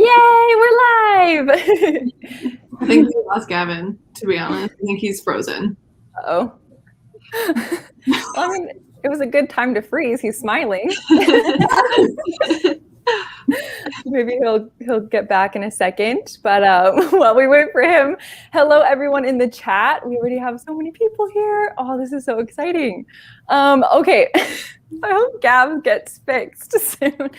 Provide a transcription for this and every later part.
Yay, we're live! I think we lost Gavin, to be honest. I think he's frozen. Oh. Well, I mean, it was a good time to freeze. He's smiling. Maybe he'll get back in a second. But while we wait for him, hello everyone in the chat. We already have so many people here. Oh, this is so exciting. Okay, I hope Gav gets fixed soon.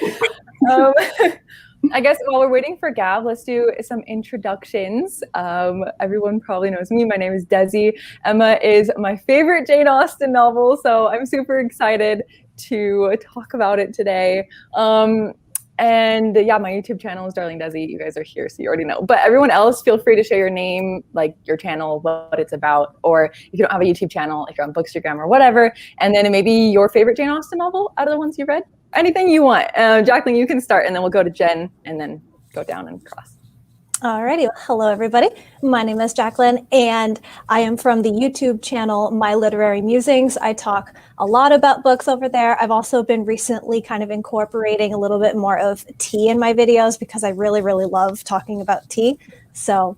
I guess while we're waiting for Gav, let's do some introductions. Everyone probably knows me. My name is Desi. Emma is my favorite Jane Austen novel, so I'm super excited to talk about it today. And yeah, my YouTube channel is Darling Desi. You guys are here, so you already know. But everyone else, feel free to share your name, like your channel, what it's about, or if you don't have a YouTube channel, if you're on Bookstagram or whatever, and then maybe your favorite Jane Austen novel out of the ones you read. Anything you want. Jacqueline, you can start, and then we'll go to Jen, and then go down and cross. Alrighty, well, hello everybody. My name is Jacqueline, and I am from the YouTube channel My Literary Musings. I talk a lot about books over there. I've also been recently kind of incorporating a little bit more of tea in my videos because I really, really love talking about tea. So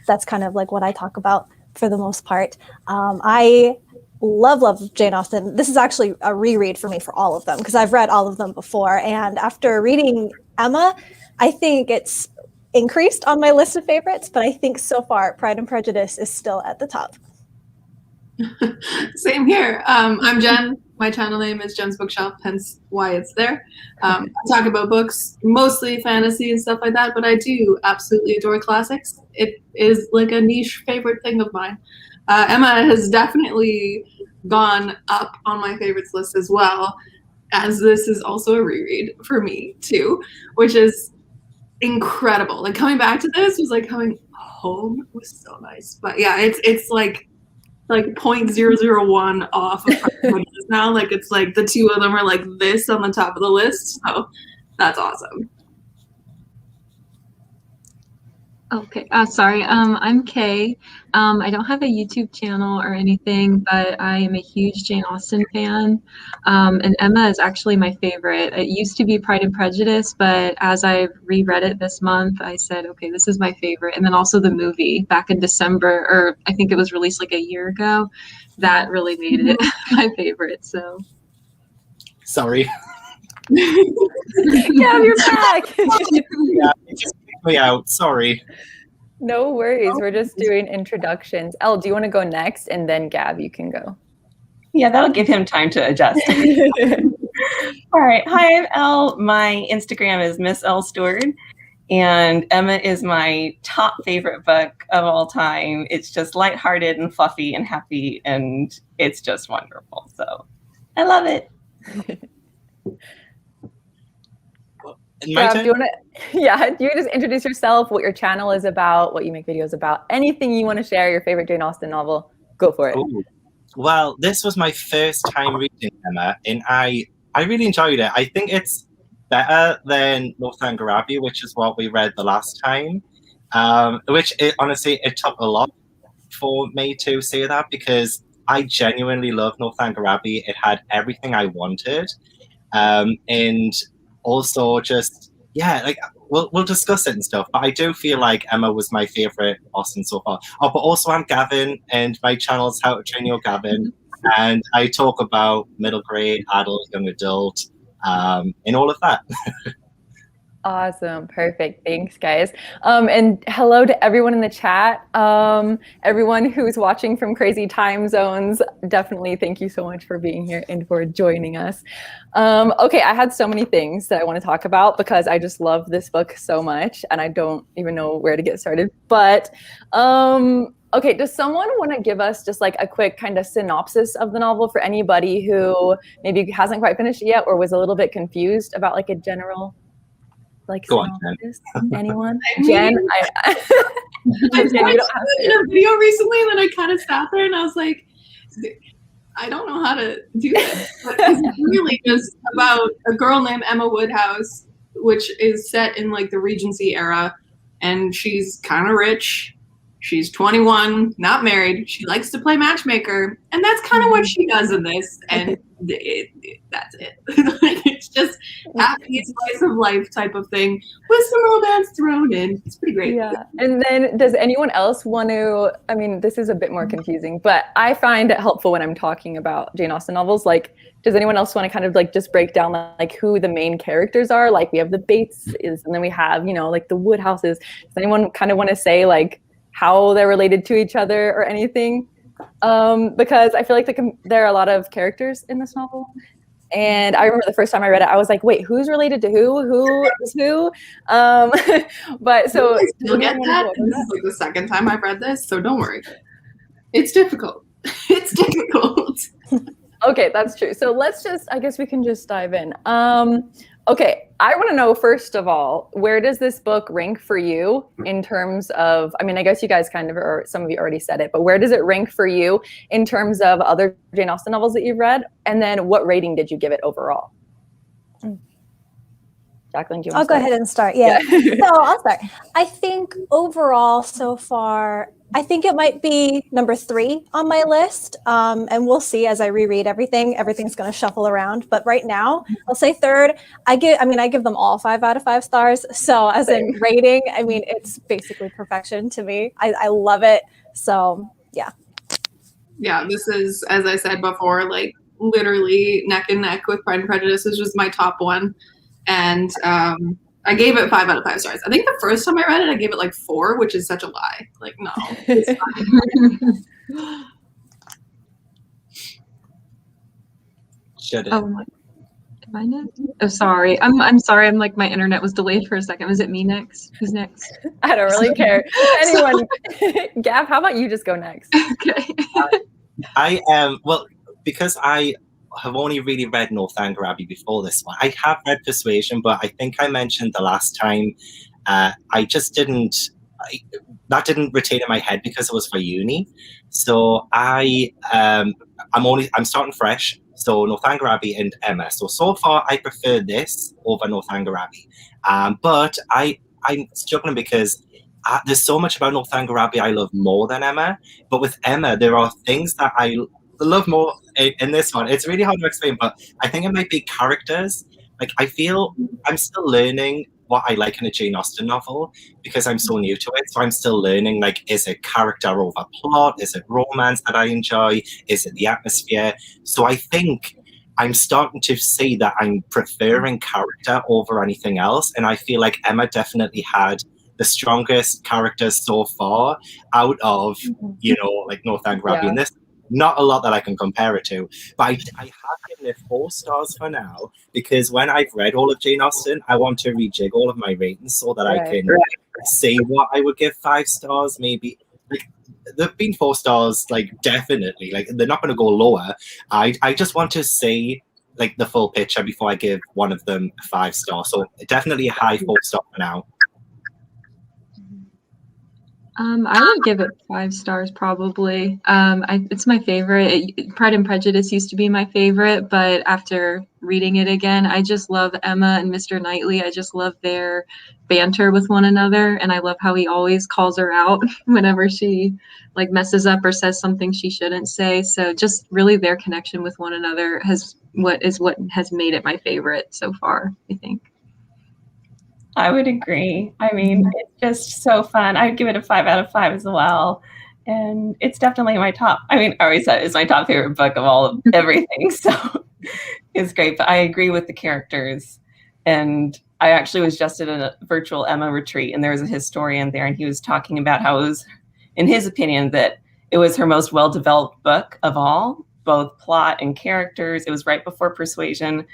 that's kind of like what I talk about for the most part. I love Jane Austen. This is actually a reread for me for all of them because I've read all of them before. And after reading Emma, I think it's increased on my list of favorites, but I think so far Pride and Prejudice is still at the top. Same here. I'm Jen. My channel name is Jen's Bookshelf, hence why it's there. I talk about books, mostly fantasy and stuff like that, but I do absolutely adore classics. It is like a niche favorite thing of mine. Emma has definitely gone up on my favorites list as well, as this is also a reread for me too, which is incredible. Like coming back to this was like coming home. It was so nice. But yeah, it's like 0.001 off of Prejudice now. Like it's like the two of them are like this on the top of the list. So that's awesome. Okay, sorry. I'm Kay. I don't have a YouTube channel or anything, but I am a huge Jane Austen fan. And Emma is actually my favorite. It used to be Pride and Prejudice, but as I reread it this month, I said, okay, this is my favorite. And then also the movie back in December, or I think it was released like a year ago, that really made it my favorite. So, sorry. Yeah, you're back. Yeah, it just kicked me out. Sorry. No worries. We're just doing introductions. Elle, do you want to go next? And then Gab, you can go. Yeah, that'll give him time to adjust. All right. Hi, I'm Elle. My Instagram is Miss Elle Stewart. And Emma is my top favorite book of all time. It's just lighthearted and fluffy and happy, and it's just wonderful. So I love it. Gab, do you want to? Yeah, you just introduce yourself, what your channel is about, what you make videos about, anything you want to share, your favorite Jane Austen novel. Go for it. Ooh. Well, this was my first time reading Emma, and I really enjoyed it. I think it's better than Northanger Abbey, which is what we read the last time. Honestly, it took a lot for me to say that because I genuinely love Northanger Abbey. It had everything I wanted, and also just like we'll discuss it and stuff. But I do feel like Emma was my favorite Austen so far. Oh, but also I'm Gavin, and my channel is How to Train Your Gavin, and I talk about middle grade, adult, young adult, and all of that. Awesome. Perfect. Thanks, guys. And hello to everyone in the chat. Everyone who's watching from crazy time zones, definitely thank you so much for being here and for joining us. Okay, I had so many things that I want to talk about because I just love this book so much and I don't even know where to get started. But okay, does someone want to give us just like a quick kind of synopsis of the novel for anybody who maybe hasn't quite finished it yet or was a little bit confused about like a general Go on, Jen. Anyone? Jen, I saw in a video recently, and then I kind of sat there and I was like, I don't know how to do this. But it's really just about a girl named Emma Woodhouse, which is set in like the Regency era, and she's kind of rich. She's 21, not married. She likes to play matchmaker, and that's kind of what she does in this. And that's it. Like, it's just happy slice of life type of thing with some romance thrown in. It's pretty great. Yeah. And then does anyone else want to, I mean, this is a bit more confusing, but I find it helpful when I'm talking about Jane Austen novels. Like, does anyone else want to kind of like just break down like who the main characters are? Like we have the Bateses, and then we have, you know, like the Woodhouses. Does anyone kind of want to say like how they're related to each other or anything? Because I feel like there are a lot of characters in this novel. And I remember the first time I read it, I was like, wait, who's related to who? Who is who? But so you'll get that. This is like the second time I've read this, so don't worry. It's difficult. It's difficult. Okay, that's true. So let's just, I guess we can just dive in. Okay, I want to know, first of all, where does this book rank for you in terms of, I mean, I guess you guys kind of, or some of you already said it, but where does it rank for you in terms of other Jane Austen novels that you've read? And then what rating did you give it overall? Jacqueline, do you want to start? I'll go ahead and start. Yeah. So I'll start. I think overall so far, I think it might be number 3 on my list. And we'll see as I reread everything. Everything's going to shuffle around. But right now, I'll say 3rd. I give them all 5 out of 5 stars. So as in rating, I mean, it's basically perfection to me. I love it. So yeah. Yeah, this is, as I said before, like literally neck and neck with Pride and Prejudice. This was my top one. And I gave it 5 out of 5 stars. I think the first time I read it, I gave it like 4, which is such a lie. Like, no. It's fine. Should it? Oh my. Am I next? Oh, sorry. I'm sorry. I'm like, my internet was delayed for a second. Was it me next? Who's next? I don't really care. Anyone. Gav, how about you just go next? Okay. I am, well, because I have only really read Northanger Abbey before this one. I have read Persuasion, but I think I mentioned the last time I just didn't, that didn't retain in my head because it was for uni. So I'm starting fresh. So Northanger Abbey and Emma. So far I prefer this over Northanger Abbey. But I'm struggling because there's so much about Northanger Abbey I love more than Emma. But with Emma, there are things that I love more in this one. It's really hard to explain, but I think it might be characters. Like, I feel I'm still learning what I like in a Jane Austen novel because I'm so new to it. So I'm still learning, like, is it character over plot? Is it romance that I enjoy? Is it the atmosphere? So I think I'm starting to see that I'm preferring character over anything else. And I feel like Emma definitely had the strongest characters so far out of, like Northanger Abbey. And this, not a lot that I can compare it to, but I have given it 4 stars for now because when I've read all of Jane Austen, I want to rejig all of my ratings so that I can say what I would give 5 stars. Maybe like there've been 4 stars, like definitely, like they're not going to go lower. I just want to say like the full picture before I give one of them a 5 star. So definitely a high 4 star for now. I would give it 5 stars probably. It's my favorite. Pride and Prejudice used to be my favorite, but after reading it again, I just love Emma and Mr. Knightley. I just love their banter with one another, and I love how he always calls her out whenever she like messes up or says something she shouldn't say. So just really their connection with one another is what has made it my favorite so far, I think. I would agree. I mean, it's just so fun. I'd give it a 5 out of 5 as well. And it's definitely my top. I mean, I already said it's my top favorite book of all of everything. So it's great. But I agree with the characters. And I actually was just at a virtual Emma retreat, and there was a historian there, and he was talking about how it was, in his opinion, that it was her most well-developed book of all, both plot and characters. It was right before Persuasion,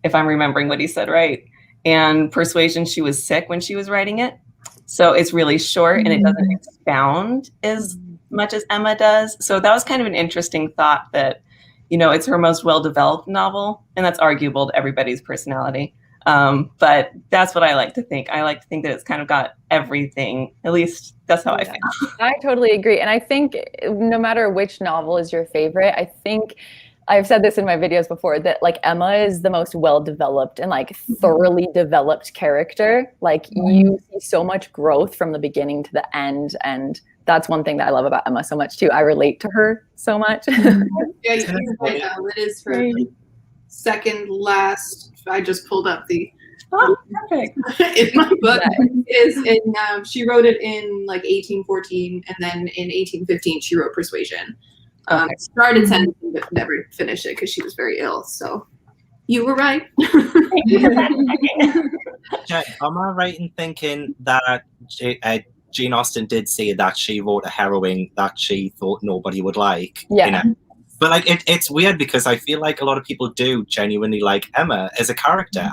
if I'm remembering what he said right. And Persuasion, she was sick when she was writing it. So it's really short and it doesn't expound as much as Emma does. So that was kind of an interesting thought that, it's her most well-developed novel, and that's arguable to everybody's personality. But that's what I like to think. I like to think that it's kind of got everything. At least that's how I feel. I totally agree. And I think no matter which novel is your favorite, I think I've said this in my videos before that like Emma is the most well-developed and like thoroughly developed character. Like you see so much growth from the beginning to the end, and that's one thing that I love about Emma so much too. I relate to her so much. Yeah, you're right now. It is her second last. I just pulled up the Perfect. in my book is in. She wrote it in like 1814, and then in 1815 she wrote Persuasion. Started sentencing but never finished it because she was very ill. So you were right. Jen, am I right in thinking that Jane Austen did say that she wrote a heroine that she thought nobody would like? Yeah. But like it's weird because I feel like a lot of people do genuinely like Emma as a character.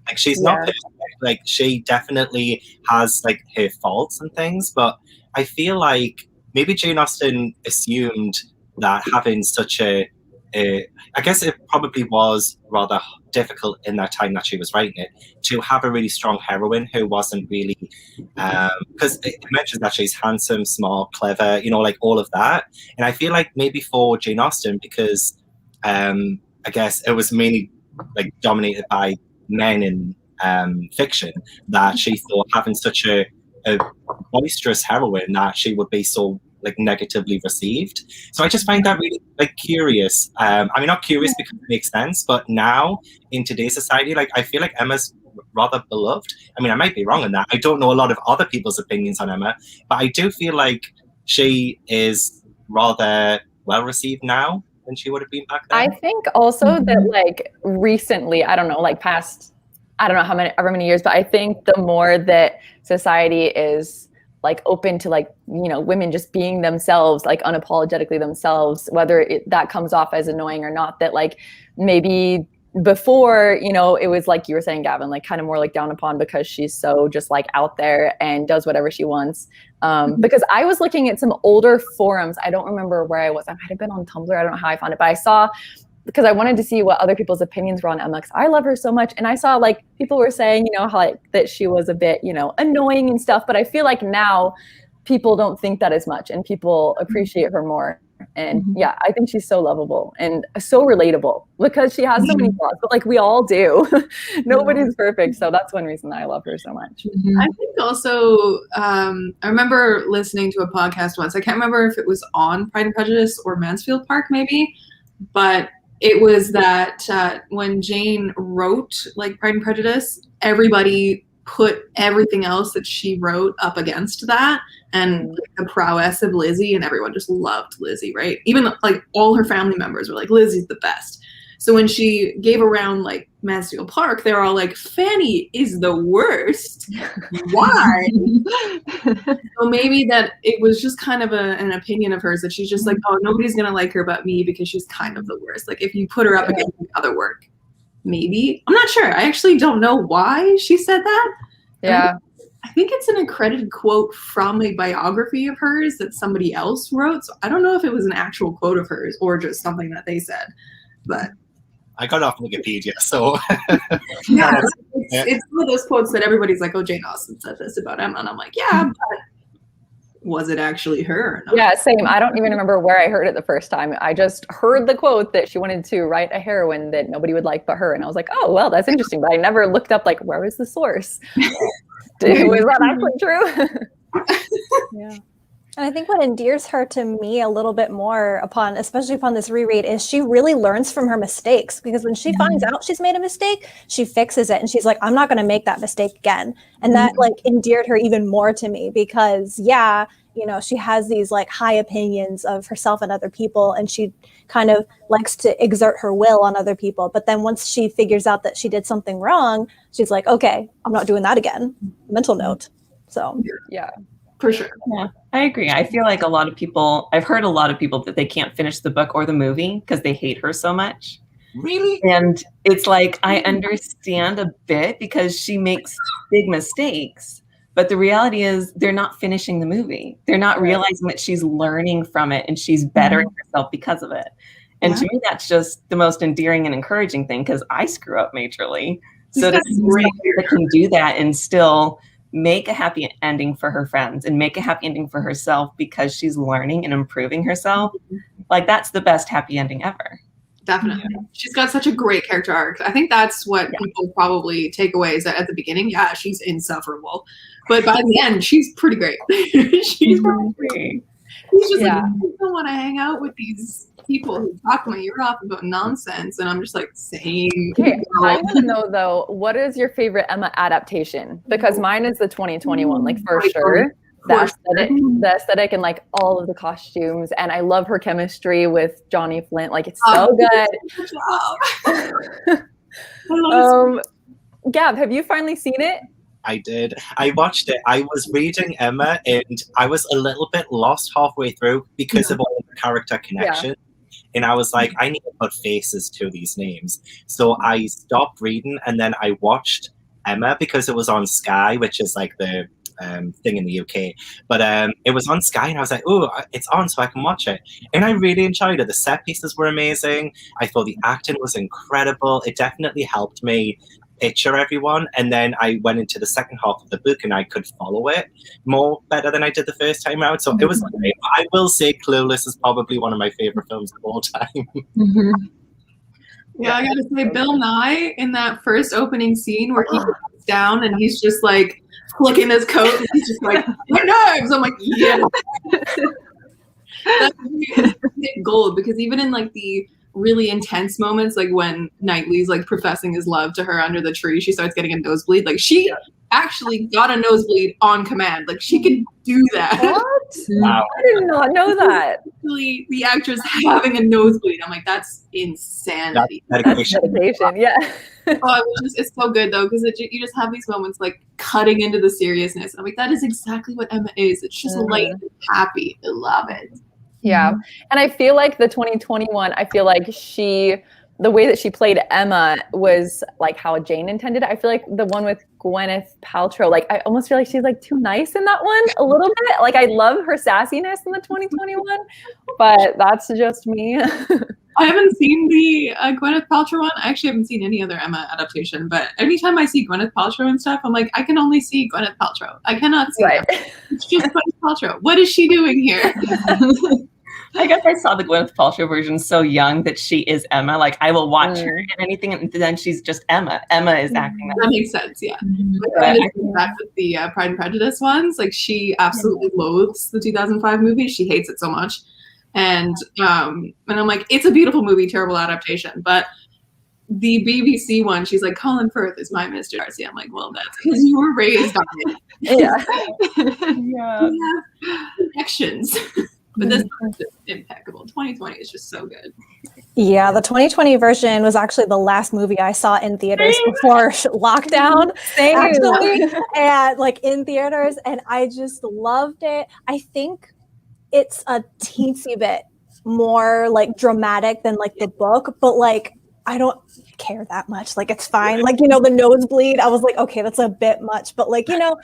Like she's not perfect. Like she definitely has like her faults and things, but I feel like maybe Jane Austen assumed that having such I guess it probably was rather difficult in that time that she was writing it to have a really strong heroine who wasn't really because it mentions that she's handsome, smart, clever, you know, like all of that. And I feel like maybe for Jane Austen, because I guess it was mainly like dominated by men in fiction, that she thought having such a boisterous heroine that she would be so like negatively received. So I just find that really like curious. I mean, not curious because it makes sense, but now in today's society, like I feel like Emma's rather beloved. I mean, I might be wrong in that. I don't know a lot of other people's opinions on Emma, but I do feel like she is rather well received now than she would have been back then. I think also that like recently, I don't know, like past, I don't know however many years, but I think the more that society is like open to like, you know, women just being themselves, like unapologetically themselves, whether that comes off as annoying or not, that like maybe before, you know, it was like you were saying, Gavin, like kind of more like down upon because she's so just like out there and does whatever she wants. Because I was looking at some older forums. I don't remember where I was. I might have been on Tumblr. I don't know how I found it, but I saw, because I wanted to see what other people's opinions were on Emma, because I love her so much. And I saw like people were saying, you know, how like that she was a bit, you know, annoying and stuff. But I feel like now people don't think that as much and people appreciate her more. And yeah, I think she's so lovable and so relatable because she has so many flaws, but like we all do. Nobody's perfect. So that's one reason I love her so much. I think also, I remember listening to a podcast once. I can't remember if it was on Pride and Prejudice or Mansfield Park maybe, but it was that when Jane wrote like Pride and Prejudice, everybody put everything else that she wrote up against that and like, the prowess of Lizzie, and everyone just loved Lizzie, right? Even like all her family members were like, Lizzie's the best. So when she gave around like Mansfield Park, they were all like, Fanny is the worst. Why? So maybe that it was just kind of an opinion of hers that she's just like, oh, nobody's going to like her but me because she's kind of the worst. Like if you put her up against other work, maybe. I'm not sure. I actually don't know why she said that. Yeah. I think it's an accredited quote from a biography of hers that somebody else wrote. So I don't know if it was an actual quote of hers or just something that they said, but I got it off Wikipedia, so yeah, it's one of those quotes that everybody's like, "Oh, Jane Austen said this about Emma," and I'm like, "Yeah, but was it actually her?" Or not? Yeah, same. I don't even remember where I heard it the first time. I just heard the quote that she wanted to write a heroine that nobody would like but her, and I was like, "Oh, well, that's interesting." But I never looked up like where was the source. Was that actually true? Yeah. And I think what endears her to me a little bit more especially upon this reread, is she really learns from her mistakes, because when she finds out she's made a mistake, she fixes it and she's like, I'm not going to make that mistake again. And that like endeared her even more to me because you know, she has these like high opinions of herself and other people, and she kind of likes to exert her will on other people. But then once she figures out that she did something wrong, she's like, okay, I'm not doing that again. Mental note. So yeah. For sure. Yeah, I agree. I feel like I've heard a lot of people that they can't finish the book or the movie because they hate her so much. Really? And it's like, I understand a bit because she makes big mistakes, but the reality is they're not finishing the movie. They're not realizing that she's learning from it and she's bettering herself because of it. And to me, that's just the most endearing and encouraging thing, because I screw up majorly. So to see somebody that can do that and still make a happy ending for her friends and make a happy ending for herself because she's learning and improving herself, like that's the best happy ending ever. Definitely. She's got such a great character arc. I think that's what people probably take away is that at the beginning, yeah, she's insufferable. But by the end, she's pretty great. She's pretty great. He's just like, I don't want to hang out with these people who talk my ear off about nonsense. And I'm just like, same. Okay, I want to know though, what is your favorite Emma adaptation? Because mine is the 2021, like for sure. The aesthetic and like all of the costumes, and I love her chemistry with Johnny Flint. Like it's so good. Gab, have you finally seen it? I did. I watched it. I was reading Emma, and I was a little bit lost halfway through because of all the character connections. And I was like, I need to put faces to these names. So I stopped reading, and then I watched Emma because it was on Sky, which is like the thing in the UK, but it was on Sky, and I was like, oh, it's on, so I can watch it. And I really enjoyed it. The set pieces were amazing. I thought the acting was incredible. It definitely helped me picture everyone. And then I went into the second half of the book, and I could follow it more better than I did the first time out. So it was great. I will say Clueless is probably one of my favorite films of all time. Yeah, I gotta say, Bill Nye in that first opening scene where he comes down and he's just like flicking his coat and he's just like, my knives! I'm like, yeah. That's gold, because even in like the really intense moments, like when Knightley's like professing his love to her under the tree, she starts getting a nosebleed. Like she actually got a nosebleed on command. Like she can do that. What? Wow. I did not know that. Actually, the actress having a nosebleed. I'm like, that's insanity. That's dedication. Yeah. It's so good though, because you just have these moments like cutting into the seriousness. I'm like, that is exactly what Emma is. It's just light and happy. I love it. Yeah. And I feel like the 2021, I feel like the way that she played Emma was like how Jane intended it. I feel like the one with Gwyneth Paltrow, like I almost feel like she's like too nice in that one a little bit. Like I love her sassiness in the 2021, but that's just me. I haven't seen the Gwyneth Paltrow one. I actually haven't seen any other Emma adaptation, but anytime I see Gwyneth Paltrow and stuff, I'm like, I can only see Gwyneth Paltrow. I cannot see her. It's just Gwyneth Paltrow. What is she doing here? I guess I saw the Gwyneth Paltrow version so young that she is Emma. Like I will watch her in anything, and then she's just Emma. Emma is acting. That makes sense, yeah. But back with the Pride and Prejudice ones, like she absolutely loathes the 2005 movie. She hates it so much, and I'm like, it's a beautiful movie, terrible adaptation. But the BBC one, she's like, Colin Firth is my Mr. Darcy. I'm like, well, that's because you were raised on it. Yeah. Connections. But this is just impeccable. 2020 is just so good. Yeah, the 2020 version was actually the last movie I saw in theaters before lockdown. Actually, and like in theaters, and I just loved it. I think it's a teensy bit more like dramatic than like the book, but like I don't care that much. Like it's fine. Like, you know, the nosebleed, I was like, okay, that's a bit much, but like, you know,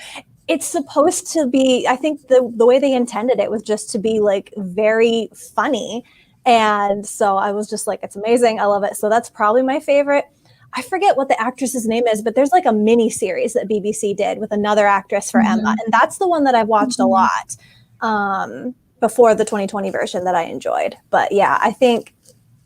it's supposed to be, I think the way they intended it was just to be like very funny. And so I was just like, it's amazing. I love it. So that's probably my favorite. I forget what the actress's name is, but there's like a mini series that BBC did with another actress for Emma. And that's the one that I've watched a lot before the 2020 version that I enjoyed. But yeah, I think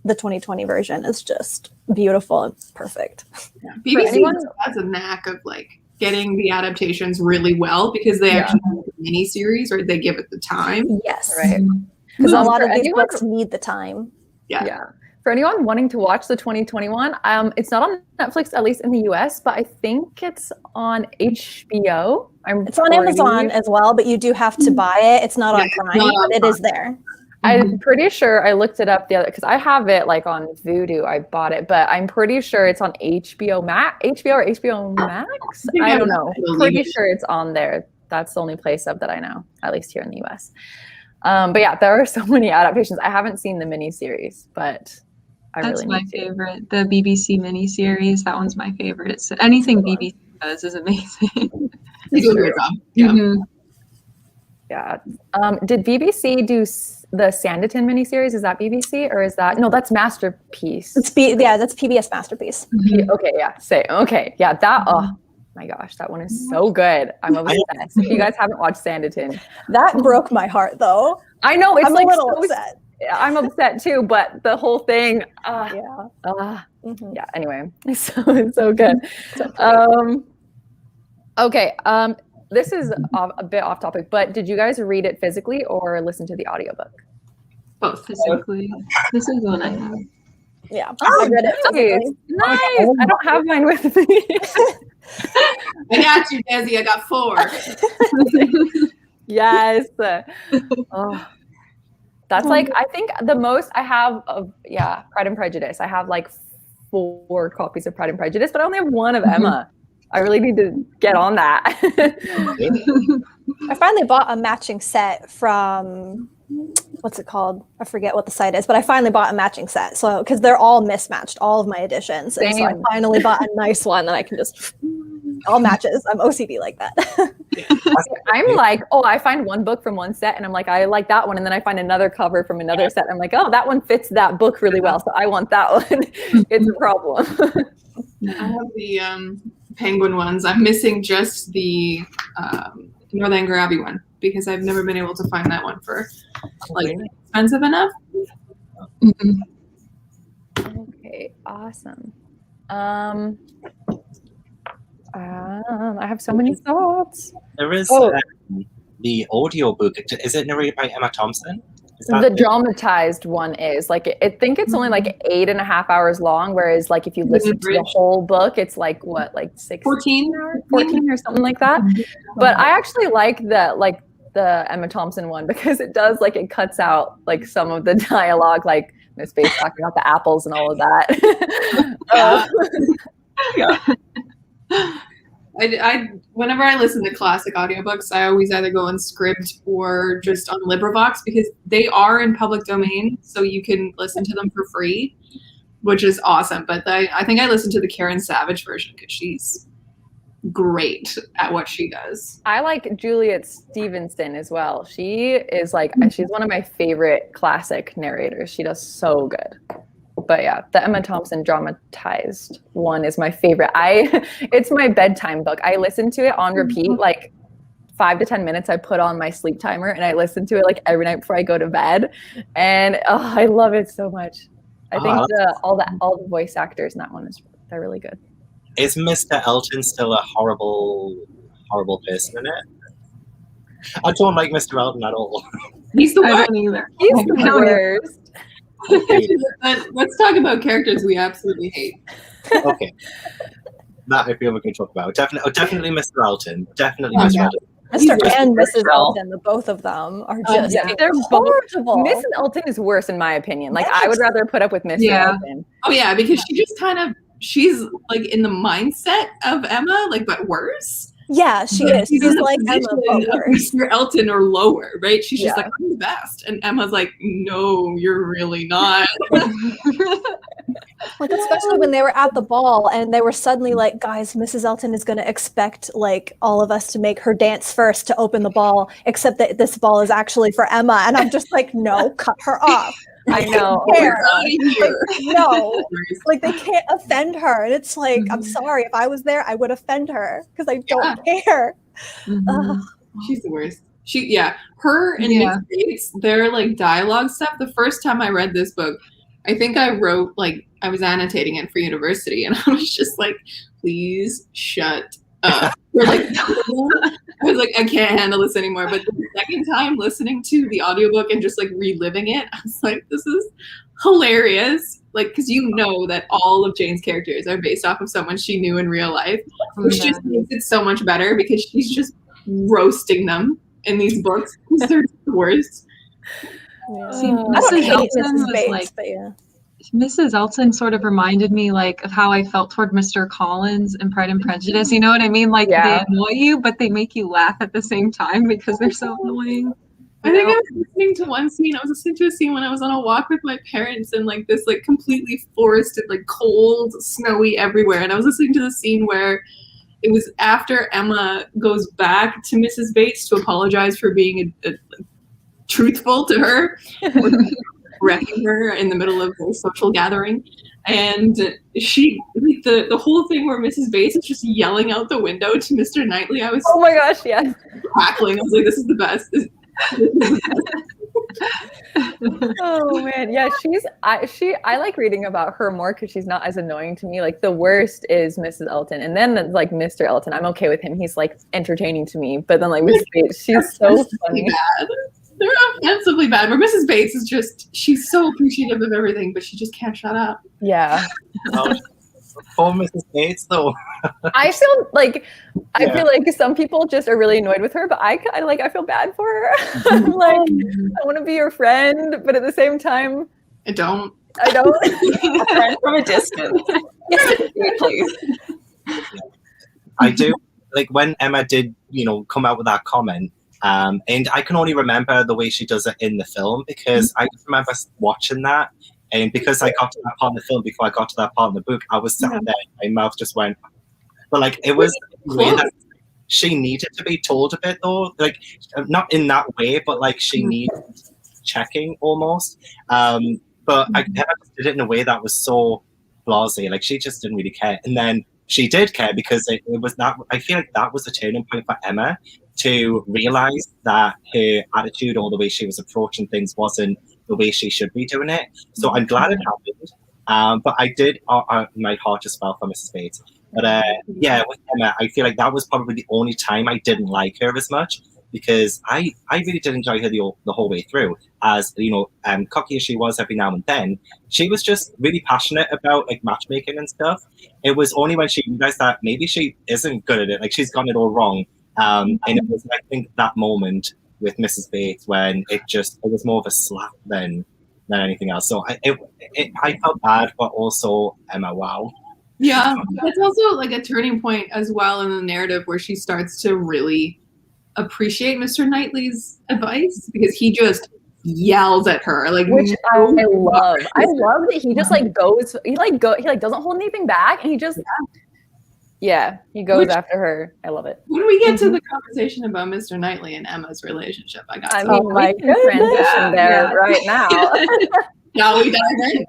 the 2020 version is just beautiful and perfect. Yeah. BBC has a knack of like getting the adaptations really well because they actually have a mini series or they give it the time. Yes. Right. Because a lot of these books need the time. Yeah. For anyone wanting to watch the 2021, it's not on Netflix, at least in the US, but I think it's on HBO. It's on Amazon as well, but you do have to buy it. It's not on Prime, but it is there. I'm pretty sure I looked it up the other because I have it like on Vudu. I bought it, but I'm pretty sure it's on HBO or HBO Max. I don't know. Pretty sure it's on there. That's the only place that I know, at least here in the US. But yeah, there are so many adaptations. I haven't seen the miniseries, but That's my favorite. The BBC miniseries. That one's my favorite. It's anything BBC does is amazing. They do a great job. Yeah. Did BBC do the Sanditon miniseries? Is that BBC or is that that's Masterpiece? That's PBS Masterpiece. Okay, yeah. That. Oh my gosh, that one is so good. I'm obsessed. If you guys haven't watched Sanditon, that broke my heart though. I know it's I'm like a little upset. I'm upset too, but the whole thing, Mhm. anyway, so good. Okay, this is a bit off topic, but did you guys read it physically or listen to the audiobook? Both. Physically. This is one I have. Yeah, Oh, I read it physically. Nice. I don't have mine with me. I got you, Desi. I got 4. Yes. Oh, that's like, I think the most I have of, Pride and Prejudice. I have like 4 copies of Pride and Prejudice, but I only have one of Emma. I really need to get on that. I finally bought a matching set from, what's it called? I forget what the site is, but I finally bought a matching set. So, because they're all mismatched, all of my editions. And so I finally bought a nice one that I can just, all matches. I'm OCD like that. I'm like, I find one book from one set and I'm like, I like that one. And then I find another cover from another set. And I'm like, that one fits that book really well. So I want that one. It's a problem. I have the Penguin ones. I'm missing just the Northern Abbey one because I've never been able to find that one for like expensive enough. Okay, awesome. I have so many thoughts. There is the audiobook. Is it narrated by Emma Thompson? The dramatized one is like, I think it's only like 8.5 hours long, whereas like if you listen to the whole book, it's like what, like 14 or something like that. But I actually like the Emma Thompson one because it does like, it cuts out like some of the dialogue, like Miss Bates talking about the apples and all of that. I whenever I listen to classic audiobooks, I always either go on Scribd or just on LibriVox because they are in public domain, so you can listen to them for free, which is awesome. But I think I listened to the Karen Savage version because she's great at what she does. I like Juliet Stevenson as well. She is like, she's one of my favorite classic narrators. She does so good. But yeah, the Emma Thompson dramatized one is my favorite. It's my bedtime book. I listen to it on repeat, like 5 to 10 minutes. I put on my sleep timer and I listen to it like every night before I go to bed. And I love it so much. I think all the voice actors in that one they're really good. Is Mr. Elton still a horrible person in it? I don't like Mr. Elton at all. He's the worst. I don't either. He's the worst. Let's talk about characters we absolutely hate. Okay. That I feel we can talk about. Definitely Mr. Elton. Definitely Mr. Elton. Mr. and Mrs. Elton, the both of them are just they're horrible. Mrs. Elton is worse in my opinion. Like I would rather put up with Mr. Elton. Oh yeah, because she just she's like in the mindset of Emma, like but worse. Yeah, she is. She's like Emma, but worse. Mr. Elton or lower, right? She's just like, I'm the best. And Emma's like, no, you're really not. Like, especially when they were at the ball and they were suddenly like, guys, Mrs. Elton is going to expect like all of us to make her dance first to open the ball, except that this ball is actually for Emma. And I'm just like, no, cut her off. I know. No, like they can't offend her. And it's like, I'm sorry, if I was there, I would offend her because I don't care. She's the worst. Her and Miss Bates, their like dialogue stuff. The first time I read this book, I think I wrote like I was annotating it for university, and I was just like, please shut up. I was like, I can't handle this anymore. But the second time listening to the audiobook and just like reliving it, I was like, this is hilarious. Like, because you know that all of Jane's characters are based off of someone she knew in real life, which just makes it so much better because she's just roasting them in these books because they're the worst. See, Mrs. Elton was like, Mrs. Elton sort of reminded me like of how I felt toward Mr. Collins in Pride and Prejudice. You know what I mean? Like they annoy you, but they make you laugh at the same time because they're so annoying. I think I was listening to one scene. I was listening to a scene when I was on a walk with my parents in like this like completely forested, like cold, snowy everywhere. And I was listening to the scene where it was after Emma goes back to Mrs. Bates to apologize for being truthful to her, wrecking her in the middle of a social gathering. And she, the whole thing where Mrs. Bates is just yelling out the window to Mr. Knightley. I was oh my gosh, yes, cackling. I was like, this is the best. Oh man, yeah, I like reading about her more because she's not as annoying to me. Like the worst is Mrs. Elton, and then like Mr. Elton. I'm okay with him. He's like entertaining to me. But then like Mrs. Bates, she's so funny. Bad. They're offensively bad. Where Mrs. Bates is just, she's so appreciative of everything, but she just can't shut up. Yeah. Poor Mrs. Bates, though. I feel like some people just are really annoyed with her, but I feel bad for her. I'm like, I want to be your friend, but at the same time, I don't. A friend from a distance. Yes, please. I do. Like when Emma did, come out with that comment, and I can only remember the way she does it in the film because I just remember watching that. And because I got to that part of the film before I got to that part of the book, I was sat there, my mouth just went. But like it was that she needed to be told a bit though, like not in that way, but like she needed checking almost. But I never did it in a way that was so blasé. Like she just didn't really care, and then she did care because it was that. I feel like that was a turning point for Emma to realize that her attitude or the way she was approaching things wasn't the way she should be doing it. So I'm glad it happened. But I did, my heart just fell for Mrs. Bates. But yeah, with Emma, I feel like that was probably the only time I didn't like her as much because I really did enjoy her the whole way through. As cocky as she was every now and then, she was just really passionate about like matchmaking and stuff. It was only when she realized that maybe she isn't good at it, like she's gotten it all wrong. And it was, I think, that moment with Mrs. Bates when it was more of a slap than anything else. So I felt bad, but also Emma, wow. Yeah, it's also like a turning point as well in the narrative where she starts to really appreciate Mr. Knightley's advice because he just yells at her, like, which I love. I love that he just like goes. He doesn't hold anything back, and he just. Yeah, he goes after her. I love it. When we get to the conversation about Mr. Knightley and Emma's relationship, we can transition there right now. Now we dive in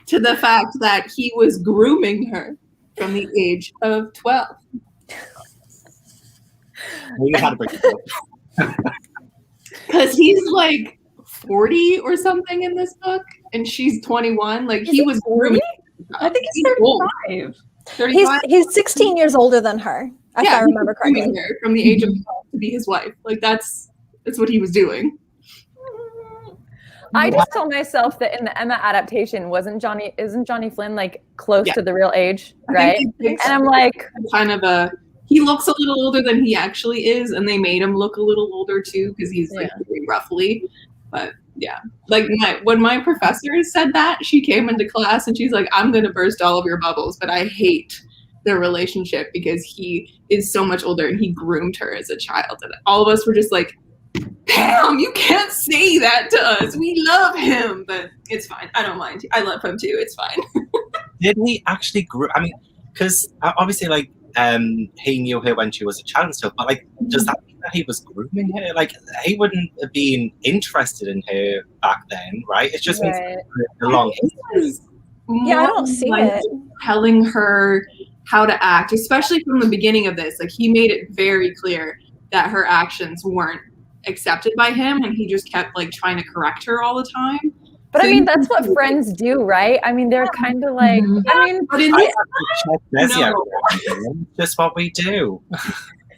to the fact that he was grooming her from the age of 12. Because he's like 40 or something in this book, and she's 21. Like he was grooming. I think he's 35. He's 16 years older than her, if I remember correctly. Her from the age of 12 to be his wife. Like that's what he was doing. I just told myself that in the Emma adaptation, isn't Johnny Flynn like close to the real age, right? And I'm like, kind of he looks a little older than he actually is, and they made him look a little older too because he's like very roughly. But yeah, like when my professor said that, she came into class and she's like, "I'm gonna burst all of your bubbles, but I hate their relationship because he is so much older and he groomed her as a child." And all of us were just like, "Pam, you can't say that to us. We love him, but it's fine. I don't mind. I love him too. It's fine." Did he actually groom? I mean, because obviously, like, he knew her when she was a child and stuff. But like, does that mean that he was grooming her? Like, he wouldn't have been interested in her back then, right? It's just long. Yeah, I don't see it. Telling her how to act, especially from the beginning of this. Like, he made it very clear that her actions weren't accepted by him, and he just kept like trying to correct her all the time. But so I mean, that's what friends do, right? I mean, they're kind of like, I mean, but in this just what we do.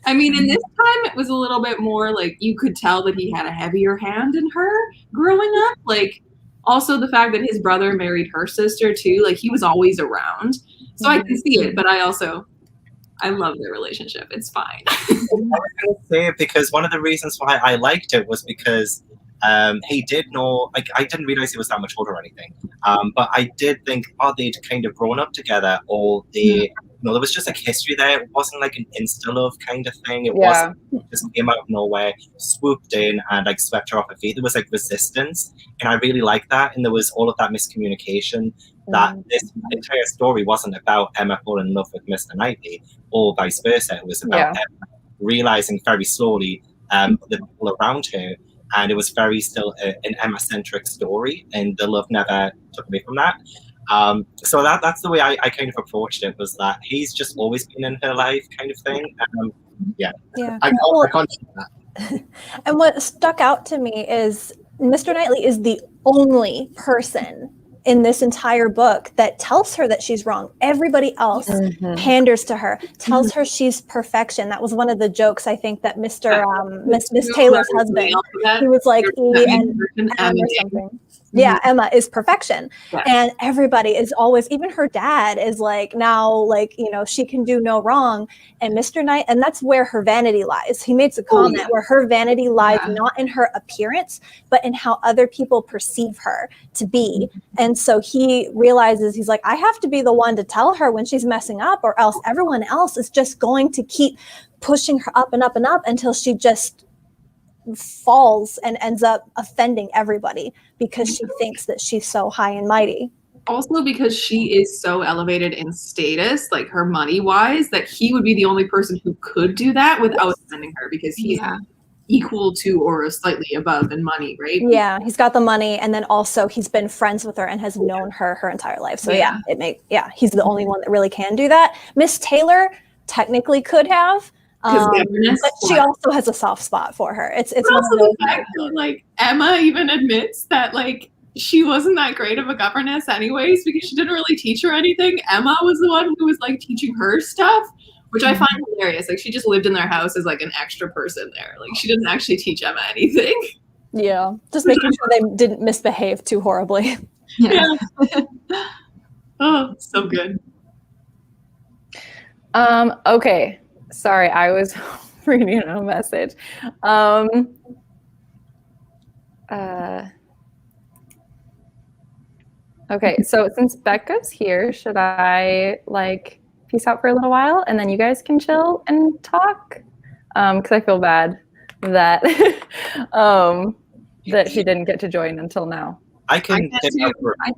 I mean, in this time, it was a little bit more like you could tell that he had a heavier hand in her growing up. Like, also the fact that his brother married her sister too. Like, he was always around, so I can see it. But I love their relationship. It's fine. I was going to say it because one of the reasons why I liked it was because he did know, like, I didn't realize he was that much older or anything. But I did think, they'd kind of grown up together, or there was just like history there. It wasn't like an insta-love kind of thing. It wasn't just came out of nowhere, swooped in and like swept her off her feet. There was like resistance, and I really liked that. And there was all of that miscommunication. That this entire story wasn't about Emma falling in love with Mr. Knightley or vice versa. It was about Emma realizing very slowly the people around her. And it was very still an Emma-centric story, and the love never took away from that. So that's the way I kind of approached it, was that he's just always been in her life kind of thing. I can't do that. And what stuck out to me is Mr. Knightley is the only person in this entire book that tells her that she's wrong. Everybody else panders to her, tells her she's perfection. That was one of the jokes, I think, that Miss Taylor's husband, he was like E and M or something. Yeah, Emma is perfection. Yeah. And everybody is always, even her dad is like, now, like, you know, she can do no wrong. And Mr. Knight, and that's where her vanity lies. He makes a comment where her vanity lies not in her appearance, but in how other people perceive her to be. And so he realizes, he's like, I have to be the one to tell her when she's messing up, or else everyone else is just going to keep pushing her up and up and up until she just falls and ends up offending everybody because she thinks that she's so high and mighty. Also because she is so elevated in status, like her money wise, that he would be the only person who could do that without offending her, because he's equal to or slightly above in money, right? Yeah, he's got the money, and then also he's been friends with her and has known her entire life. So he's the only one that really can do that. Miss Taylor technically could have, but she also has a soft spot for her. It's one of those, the fact that, like, Emma even admits that, like, she wasn't that great of a governess anyways, because she didn't really teach her anything. Emma was the one who was, like, teaching her stuff, which I find hilarious. Like, she just lived in their house as, like, an extra person there. Like, she didn't actually teach Emma anything. Yeah, just making sure they didn't misbehave too horribly. Yeah. Oh, so good. Okay. Sorry, I was reading a message. Okay, so since Becca's here, should I like peace out for a little while and then you guys can chill and talk? Because I feel bad that that she didn't get to join until now. I can go. I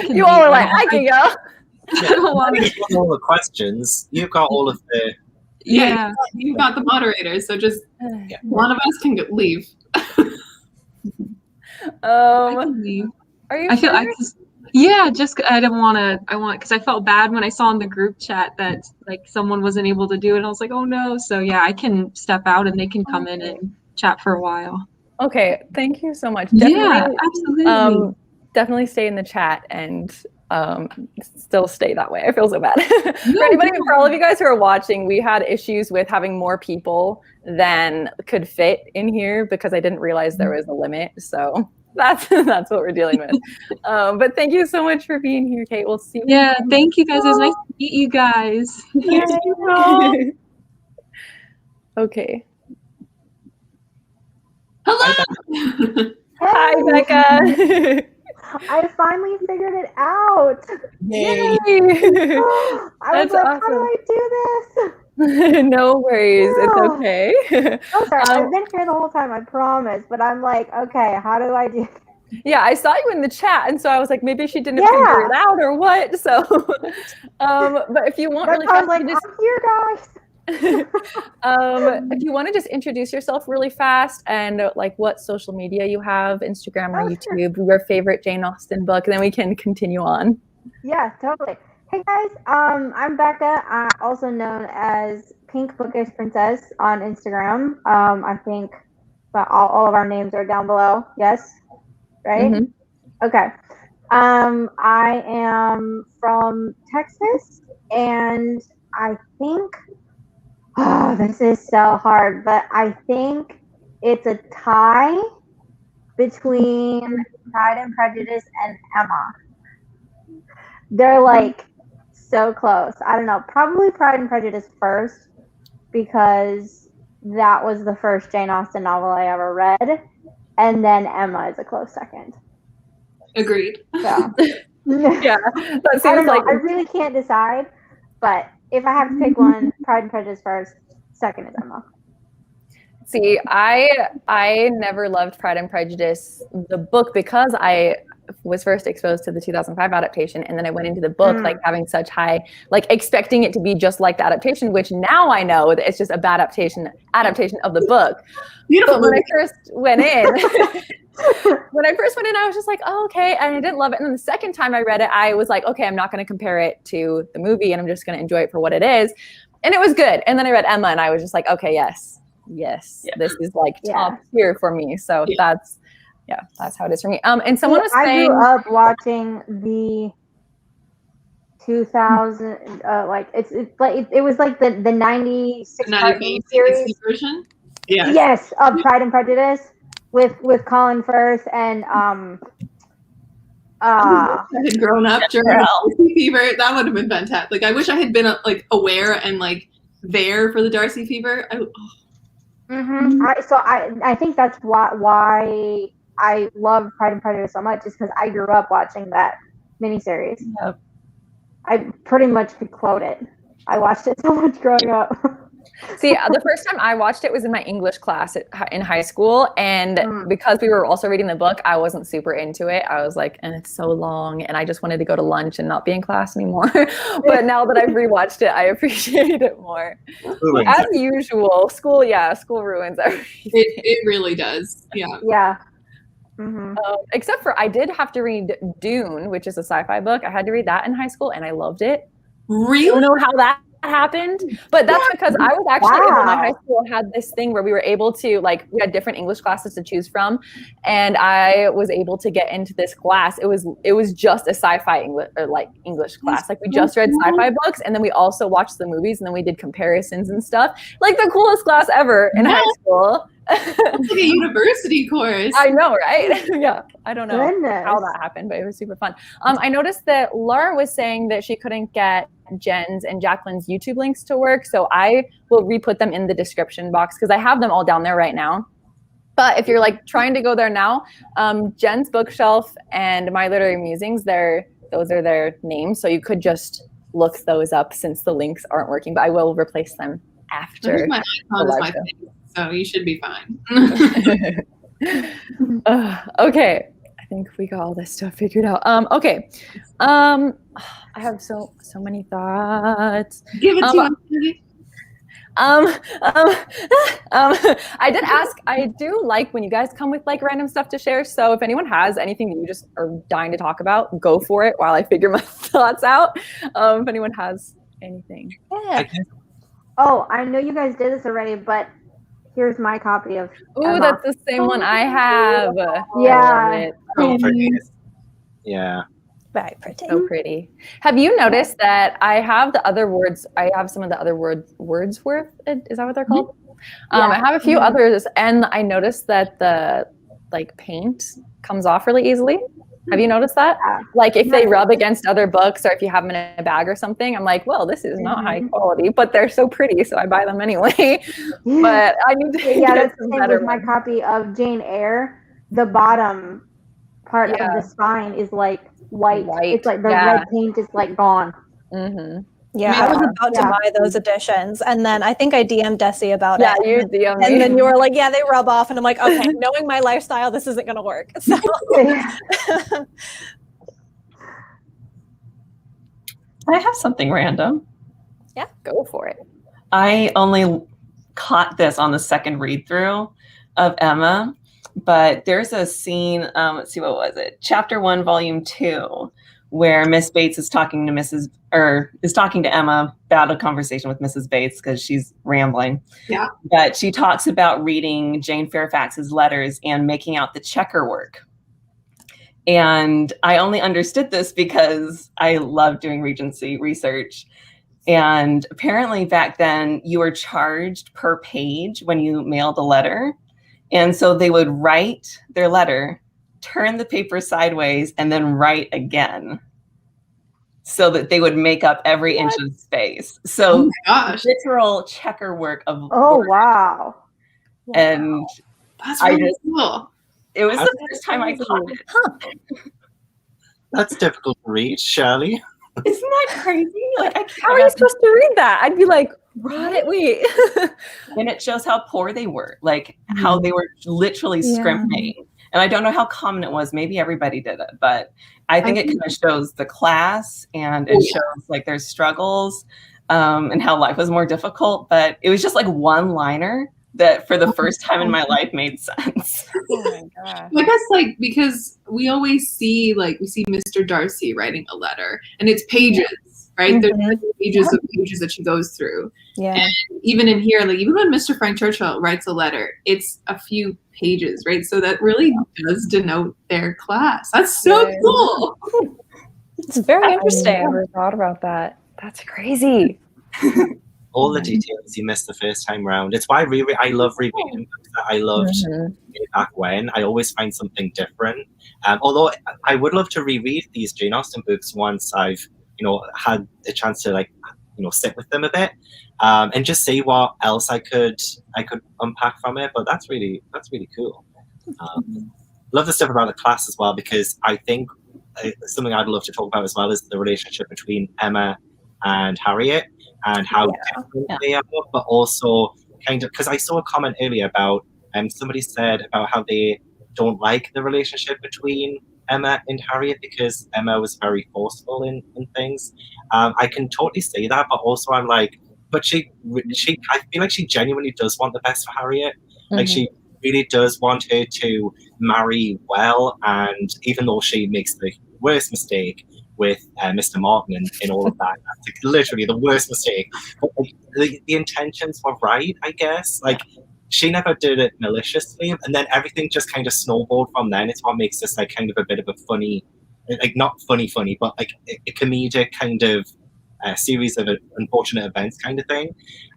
can. You all are like, I can go. I don't want to get all the questions. You've got all of the. Yeah, you've got the moderators, so just one of us can leave. I can leave. Are you? I feel I didn't want to. Because I felt bad when I saw in the group chat that like someone wasn't able to do it. And I was like, oh no. So yeah, I can step out and they can come in and chat for a while. Okay, thank you so much. Yeah, absolutely. Definitely stay in the chat and still stay that way. I feel so bad. For all of you guys who are watching, we had issues with having more people than could fit in here because I didn't realize there was a limit. So that's what we're dealing with. But thank you so much for being here, Kate. We'll see you. Yeah, thank you guys. It was nice to meet you guys. Okay. Hello. Hi, Becca. I finally figured it out. Yay! I was like, awesome. how do I do this? No worries. It's okay. Oh, sorry. I've been here the whole time, I promise. But I'm like, okay, how do I do this? Yeah, I saw you in the chat, and so I was like, maybe she didn't figure it out or what. So, but if you want, really I was fast, like, I'm here, guys. if you want to just introduce yourself really fast and like what social media you have, Instagram or YouTube, your favorite Jane Austen book, and then we can continue on. Yeah, totally. Hey guys, I'm Becca, also known as Pink Bookish Princess on Instagram. I think that all of our names are down below. Yes, right? Mm-hmm. Okay. I am from Texas, and I think. Oh, this is so hard, but I think it's a tie between Pride and Prejudice and Emma. They're like so close. I don't know, probably Pride and Prejudice first, because that was the first Jane Austen novel I ever read, and then Emma is a close second. Agreed. So, Yeah, that I seems don't know, like I really can't decide, but if I have to pick one, Pride and Prejudice first, second is Emma. See, I never loved Pride and Prejudice, the book, because I was first exposed to the 2005 adaptation, and then I went into the book like having such high, like expecting it to be just like the adaptation, which now I know that it's just a bad adaptation of the book. Beautiful. But when I first went in, I was just like, oh, okay, and I didn't love it. And then the second time I read it, I was like, okay, I'm not going to compare it to the movie, and I'm just going to enjoy it for what it is. And it was good. And then I read Emma, and I was just like, okay, yes, Yes, Yeah. this is like top tier for me. So Yeah. that's how it is for me. And someone was I saying, grew up watching the 2000 like it's like it was like the 96 part 95 series. version. Yes, of Pride and Prejudice with Colin Firth and I had grown up during Darcy Fever. That would have been fantastic. Like I wish I had been like aware and like there for the Darcy Fever. I think that's why I love Pride and Prejudice so much, is because I grew up watching that miniseries. Yep. I pretty much could quote it. I watched it so much growing up. see, the first time I watched it was in my English class in high school. And because we were also reading the book, I wasn't super into it. I was like, and it's so long. And I just wanted to go to lunch and not be in class anymore. But now that I've rewatched it, I appreciate it more. As usual, school ruins everything. It really does. Yeah. Yeah. Except for I did have to read Dune, which is a sci-fi book. I had to read that in high school and I loved it. Really? I don't know how that happened, but that's because I was actually able, my high school had this thing where we were able to, like, we had different English classes to choose from, and I was able to get into this class. It was just a sci-fi English class. Like we just read sci-fi books, and then we also watched the movies, and then we did comparisons and stuff. Like the coolest class ever in high school. It's like a university course. I know, right? Yeah, I don't know Goodness. how that happened, but it was super fun. I noticed that Laura was saying that she couldn't get Jen's and Jacqueline's YouTube links to work, so I will re-put them in the description box because I have them all down there right now. But if you're like trying to go there now, Jen's Bookshelf and My Literary Musings, those are their names, so you could just look those up since the links aren't working. But I will replace them after. My icon is my thing, so you should be fine. Okay, I think we got all this stuff figured out. Okay, I have so many thoughts. Give it to me. I did ask. I do like when you guys come with like random stuff to share. So if anyone has anything that you just are dying to talk about, go for it while I figure my thoughts out. If anyone has anything, Oh, I know you guys did this already, but here's my copy of Emma. That's the same one I have. Yeah. So pretty. Yeah. Very pretty. So pretty. Have you noticed that I have the other words? I have some of the other Wordsworth. Is that what they're called? I have a few others, and I noticed that the like paint comes off really easily. Have you noticed that? Like if they rub against other books, or if you have them in a bag or something, I'm like, well, this is not high quality, but they're so pretty, so I buy them anyway. But I need to get some better. My copy of Jane Eyre, the bottom part of the spine is like white. It's like the red paint is like gone. Yeah, I was about to buy those editions, and then I think I DM'd Desi about it. Yeah, you DM'd me. And then you were like, yeah, they rub off, and I'm like, okay, knowing my lifestyle, this isn't going to work. So. I have something random. Yeah, go for it. I only caught this on the second read through of Emma, but there's a scene, let's see, what was it? Chapter 1, Volume 2, where Miss Bates is talking to Emma about a conversation with Mrs. Bates because she's rambling. Yeah. But she talks about reading Jane Fairfax's letters and making out the checker work. And I only understood this because I love doing Regency research. And apparently back then you were charged per page when you mailed a letter. And so they would write their letter, turn the paper sideways, and then write again so that they would make up every inch of space. So literal checker work of words. Wow. And that's really cool. It was the first time I caught it. That's difficult to read, Shirley. Isn't that crazy? Like, how are you supposed to read that? I'd be like, right, wait. And it shows how poor they were, like how they were literally scrimping. And I don't know how common it was. Maybe everybody did it, but I think it kind of shows the class, and it shows like their struggles and how life was more difficult. But it was just like one liner that for the first time in my life made sense. Oh my gosh. I guess like because we always see Mr. Darcy writing a letter and it's pages. right? There's like pages of pages that she goes through. Yeah. And even in here, like even when Mr. Frank Churchill writes a letter, it's a few pages, right? So that really does denote their class. That's so cool. It's very interesting. I never thought about that. That's crazy. All the details you missed the first time round. It's why I love rereading books that I loved back when. I always find something different. Although I would love to reread these Jane Austen books once I've, had a chance to sit with them a bit, and just see what else I could unpack from it. But that's really cool. Love the stuff about the class as well, because I think something I'd love to talk about as well is the relationship between Emma and Harriet, and how different they are, but also kind of, because I saw a comment earlier about somebody said about how they don't like the relationship between Emma and Harriet because Emma was very forceful in things. I can totally see that, but also I'm like, but she I feel like she genuinely does want the best for Harriet. Like she really does want her to marry well, and even though she makes the worst mistake with Mr. Martin and all of that, that's like, literally the worst mistake. But the intentions were right, I guess. Like she never did it maliciously, and then everything just kind of snowballed from then. It's what makes this like kind of a bit of a funny, like not funny, but like a comedic kind of series of unfortunate events kind of thing.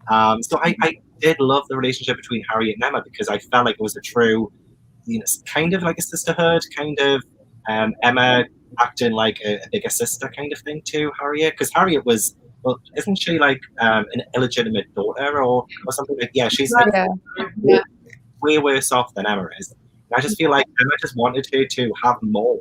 So I did love the relationship between Harriet and Emma, because I felt like it was a true, kind of like a sisterhood, kind of Emma acting like a bigger sister kind of thing to Harriet, because Harriet was, well, isn't she like an illegitimate daughter or something? Like, yeah, she's like way worse off than Emma is. And I just feel like Emma just wanted her to have more.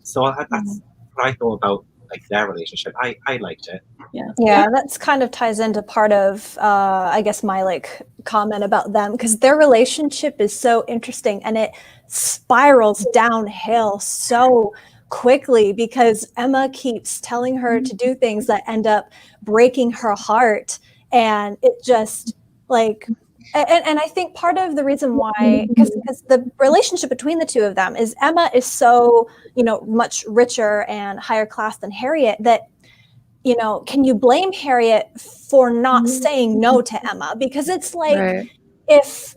So that's what I thought about like their relationship. I liked it. Yeah, that's kind of ties into part of I guess my like comment about them, because their relationship is so interesting and it spirals downhill so quickly, because Emma keeps telling her to do things that end up breaking her heart, and it just like and I think part of the reason why, because the relationship between the two of them is Emma is so much richer and higher class than Harriet, that can you blame Harriet for not saying no to Emma? Because it's like if,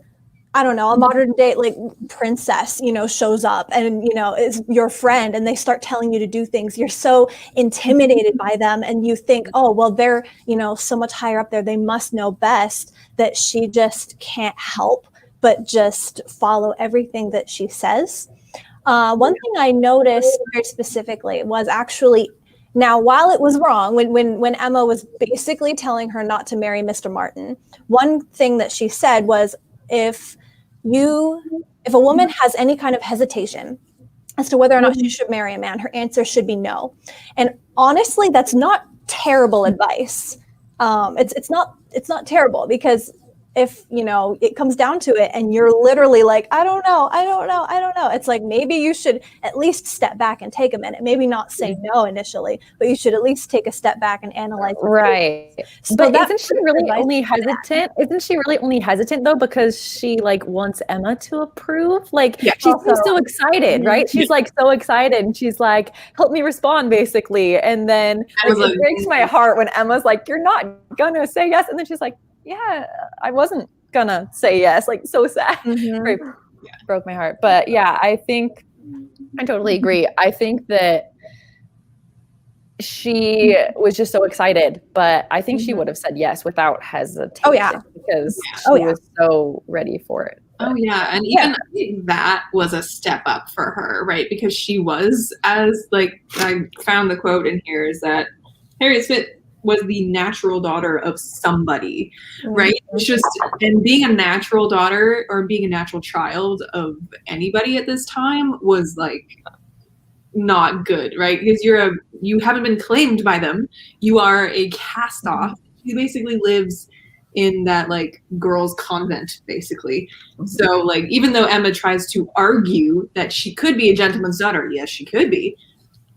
I don't know, a modern day like princess, shows up and, is your friend and they start telling you to do things, you're so intimidated by them and you think, oh, well, they're, so much higher up there, they must know best, that she just can't help but just follow everything that she says. One thing I noticed very specifically was actually, now, while it was wrong, when Emma was basically telling her not to marry Mr. Martin, one thing that she said was, if a woman has any kind of hesitation as to whether or not she should marry a man, her answer should be no. And honestly, that's not terrible advice. It's not terrible, because if it comes down to it and you're literally like, I don't know, it's like, maybe you should at least step back and take a minute, maybe not say no initially, but you should at least take a step back and analyze. So but isn't she really only hesitant? Isn't she really only hesitant though because she like wants Emma to approve? Like she's so excited, right? She's like so excited, and she's like, help me respond, basically. And then it breaks my heart when Emma's like, you're not gonna say yes, and then she's like, yeah, I wasn't gonna say yes. Like, so sad. Broke my heart. But yeah, I think I totally agree. I think that she was just so excited, but I think she would have said yes without hesitation. Oh yeah, because she was so ready for it. Oh yeah, and even I think that was a step up for her, right? Because she was, as like I found the quote in here, is that Harriet Smith was the natural daughter of somebody, right? It's just, and being a natural daughter or being a natural child of anybody at this time was like not good, right? Because you haven't been claimed by them. You are a cast off. She basically lives in that like girls' convent, basically. So like, even though Emma tries to argue that she could be a gentleman's daughter, yes, she could be,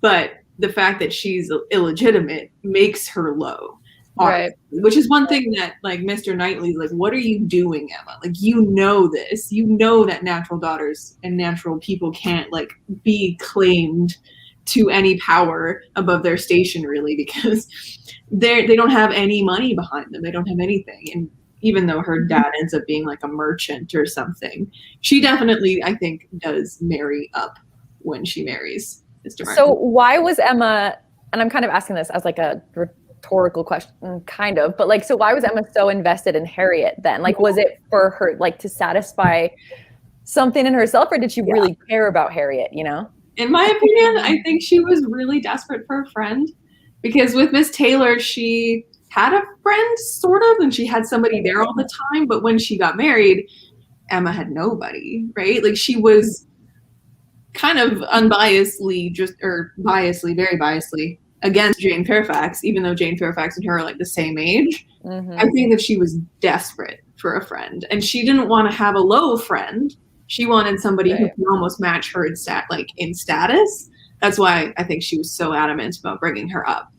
but the fact that she's illegitimate makes her low. Right. Which is one thing that like Mr. Knightley's like, what are you doing, Emma? Like, this, that natural daughters and natural people can't like be claimed to any power above their station, really, because they don't have any money behind them. They don't have anything. And even though her dad ends up being like a merchant or something, she definitely, I think, does marry up when she marries Mr. Martin. So why was Emma, and I'm kind of asking this as like a rhetorical question, kind of, but like, so why was Emma so invested in Harriet then? Like, was it for her, like, to satisfy something in herself, or did she really care about Harriet, you know? In my opinion, I think she was really desperate for a friend, because with Miss Taylor, she had a friend, sort of, and she had somebody there all the time, but when she got married, Emma had nobody, right? Like, she was kind of unbiasedly, very biasedly against Jane Fairfax, even though Jane Fairfax and her are like the same age. I think that she was desperate for a friend, and she didn't want to have a low friend. She wanted somebody who could almost match her in status. That's why I think she was so adamant about bringing her up.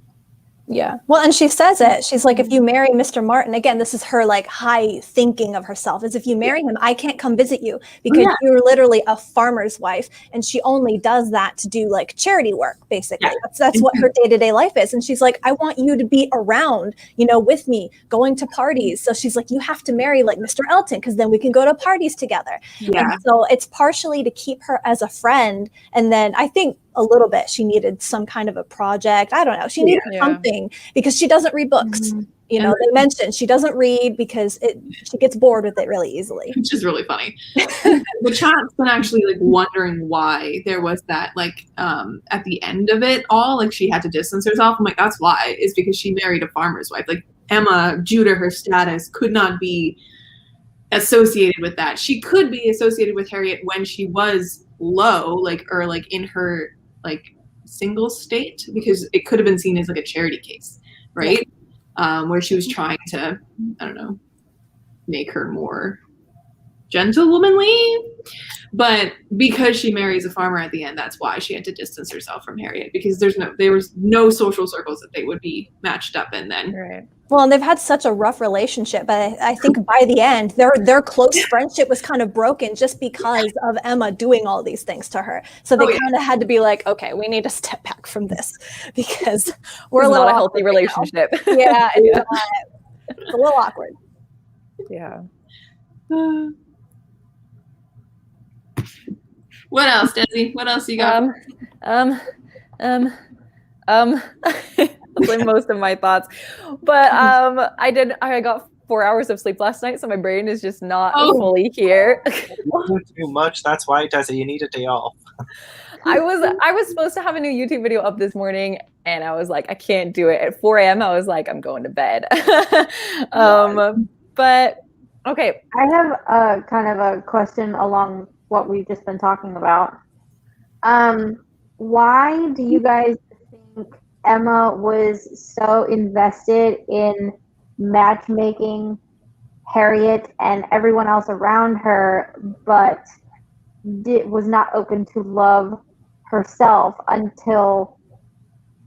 Yeah. Well, and she says it. She's like, if you marry Mr. Martin, again, this is her like high thinking of herself, is if you marry him, I can't come visit you because you're literally a farmer's wife. And she only does that to do like charity work, basically. That's what her day-to-day life is. And she's like, I want you to be around, you know, with me, going to parties. So she's like, you have to marry like Mr. Elton, because then we can go to parties together. And so it's partially to keep her as a friend. And then I think a little bit she needed some kind of a project. I don't know. She needed something, because she doesn't read books. You know, they mentioned she doesn't read because she gets bored with it really easily. Which is really funny. The chat's been actually like wondering why there was that, like, at the end of it all, like she had to distance herself. I'm like, that's why. Is because she married a farmer's wife. Like, Emma, due to her status, could not be associated with that. She could be associated with Harriet when she was low, like, or like in her like single state, because it could have been seen as like a charity case, right? Where she was trying to, I don't know, make her more gentlewomanly. But because she marries a farmer at the end, that's why she had to distance herself from Harriet, because there was no social circles that they would be matched up in then. Right. Well, and they've had such a rough relationship, but I think by the end, their close friendship was kind of broken just because of Emma doing all these things to her. So they kind of had to be like, okay, we need to step back from this, because we're not a healthy relationship. Yeah, it's a little awkward. Yeah. What else, Desi? What else you got? That's like most of my thoughts, but I got 4 hours of sleep last night, so my brain is just not fully here. Too much. That's why, Desi, you need a day off. I was supposed to have a new YouTube video up this morning, and I was like, I can't do it. At 4 a.m., I was like, I'm going to bed. But okay. I have a kind of a question along what we've just been talking about. Why do you guys think Emma was so invested in matchmaking Harriet and everyone else around her, but was not open to love herself until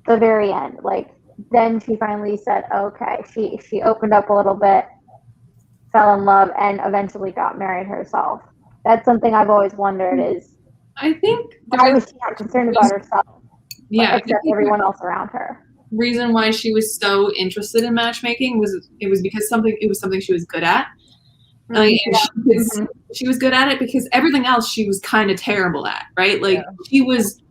the very end? Like, then she finally said, okay, she opened up a little bit, fell in love, and eventually got married herself. That's something I've always wondered, is I think why was she not concerned about herself? Yeah, except everyone else around her. Reason why she was so interested in matchmaking was because it was something she was good at. She was good at it because everything else she was kind of terrible at, right? Like she was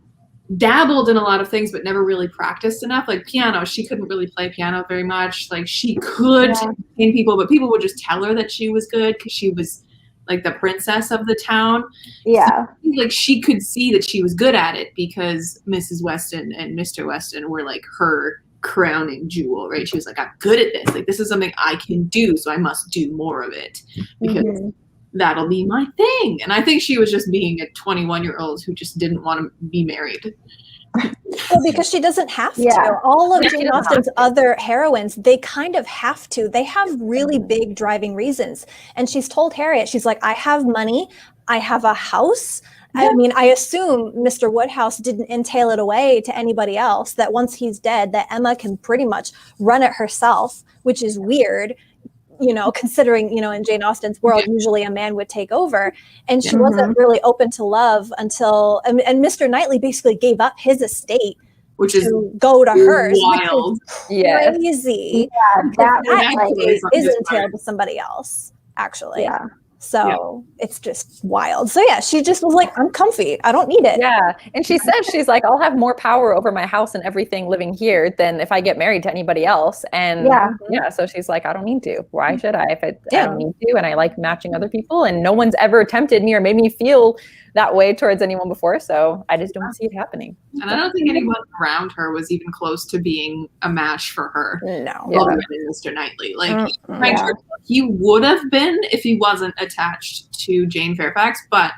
dabbled in a lot of things but never really practiced enough. Like piano, she couldn't really play piano very much. Like she could entertain people, but people would just tell her that she was good because she was like the princess of the town. Yeah. So, like she could see that she was good at it because Mrs. Weston and Mr. Weston were like her crowning jewel, right? She was like, I'm good at this. Like this is something I can do, so I must do more of it because that'll be my thing. And I think she was just being a 21-year-old who just didn't want to be married. Well, because she doesn't have to. All of Jane Austen's other heroines, they kind of have to. They have really big driving reasons. And she's told Harriet, she's like, I have money, I have a house. I mean, I assume Mr. Woodhouse didn't entail it away to anybody else, that once he's dead, that Emma can pretty much run it herself, which is weird. you know, considering, you know, in Jane Austen's world, usually a man would take over. And she wasn't really open to love until, and Mr. Knightley basically gave up his estate which is to go to hers, wild. which is crazy. Yeah, that was estate like is entailed to somebody else, actually. yeah. So it's just wild. So yeah, she just was like, I'm comfy. I don't need it. Yeah. And she says, she's like, I'll have more power over my house and everything living here than if I get married to anybody else. And yeah, so she's like, I don't need to. Why should I? If I don't need to, and I like matching other people, and no one's ever tempted me or made me feel that way towards anyone before. So I just don't see it happening. And I don't think anyone around her was even close to being a match for her. No. Other than Mr. Knightley. Like he would have been if he wasn't attached to Jane Fairfax, but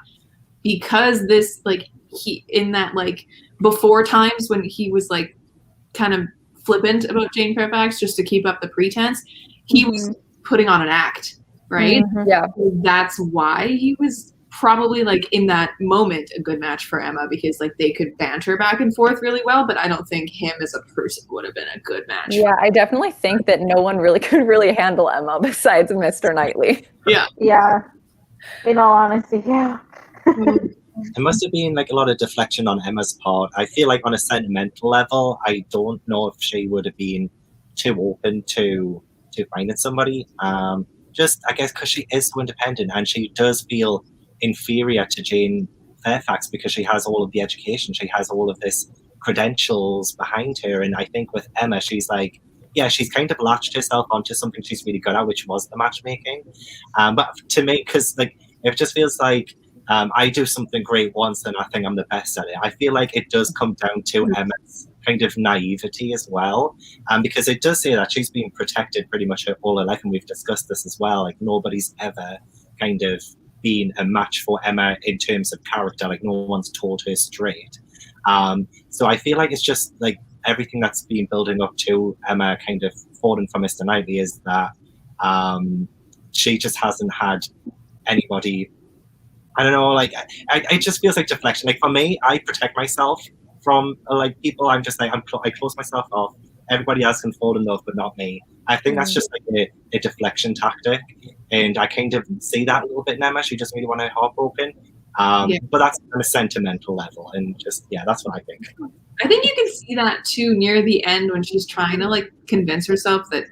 because this, like, he in that, like, before times when he was like kind of flippant about Jane Fairfax just to keep up the pretense, he was putting on an act, right? Yeah. That's why he was probably, like, in that moment a good match for Emma, because, like, they could banter back and forth really well, but I don't think him as a person would have been a good match. Yeah, I definitely think that no one really could really handle Emma besides Mr. Knightley. Yeah. In all honesty, yeah. There must have been like a lot of deflection on Emma's part. I feel like on a sentimental level, I don't know if she would have been too open to finding somebody. Just, I guess, because she is so independent and she does feel inferior to Jane Fairfax because she has all of the education, she has all of this credentials behind her. And I think with Emma, she's like, yeah, she's kind of latched herself onto something she's really good at, which was the matchmaking. But to me, because like it just feels like I do something great once and I think I'm the best at it. I feel like it does come down to Emma's kind of naivety as well, because it does say that she's been protected pretty much her whole life, and we've discussed this as well. Like nobody's ever kind of been a match for Emma in terms of character. Like no one's told her straight. So I feel like it's just like everything that's been building up to Emma kind of falling for Mr. Knightley is that she just hasn't had anybody. I don't know, like it just feels like deflection. Like for me, I protect myself from like people. I'm just like I close myself off. Everybody else can fall in love, but not me. I think that's just like a deflection tactic, and I kind of see that a little bit in Emma. She just really want her heart broken, but that's on a sentimental level, and just that's what I think. I think you can see that too near the end when she's trying to like convince herself that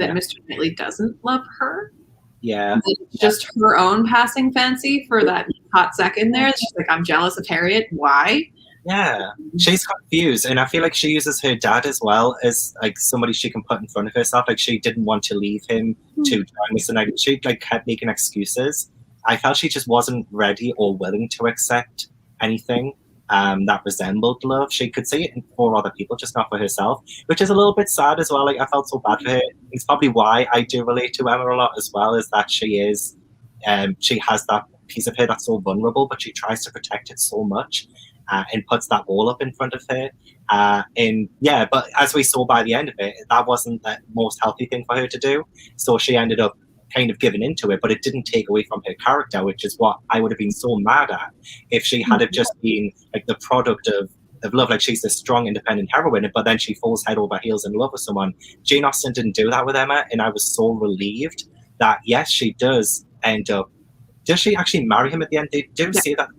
Mr. Knightley doesn't love her. Yeah, it's just her own passing fancy for that hot second there. She's like, I'm jealous of Harriet. Why? Yeah, she's confused, and I feel like she uses her dad as well as like somebody she can put in front of herself. Like she didn't want to leave him to join Mr. Knightley. She like kept making excuses. I felt she just wasn't ready or willing to accept anything that resembled love. She could see it for other people, just not for herself, which is a little bit sad as well. Like I felt so bad for her. It's probably why I do relate to Emma a lot as well, is that she has that piece of her that's so vulnerable, but she tries to protect it so much. And puts that wall up in front of her. But as we saw by the end of it, that wasn't the most healthy thing for her to do. So she ended up kind of giving into it, but it didn't take away from her character, which is what I would have been so mad at if she had have just been like the product of love. Like she's this strong, independent heroine, but then she falls head over heels in love with someone. Jane Austen didn't do that with Emma, and I was so relieved that yes, she does end up. Does she actually marry him at the end? They do say that.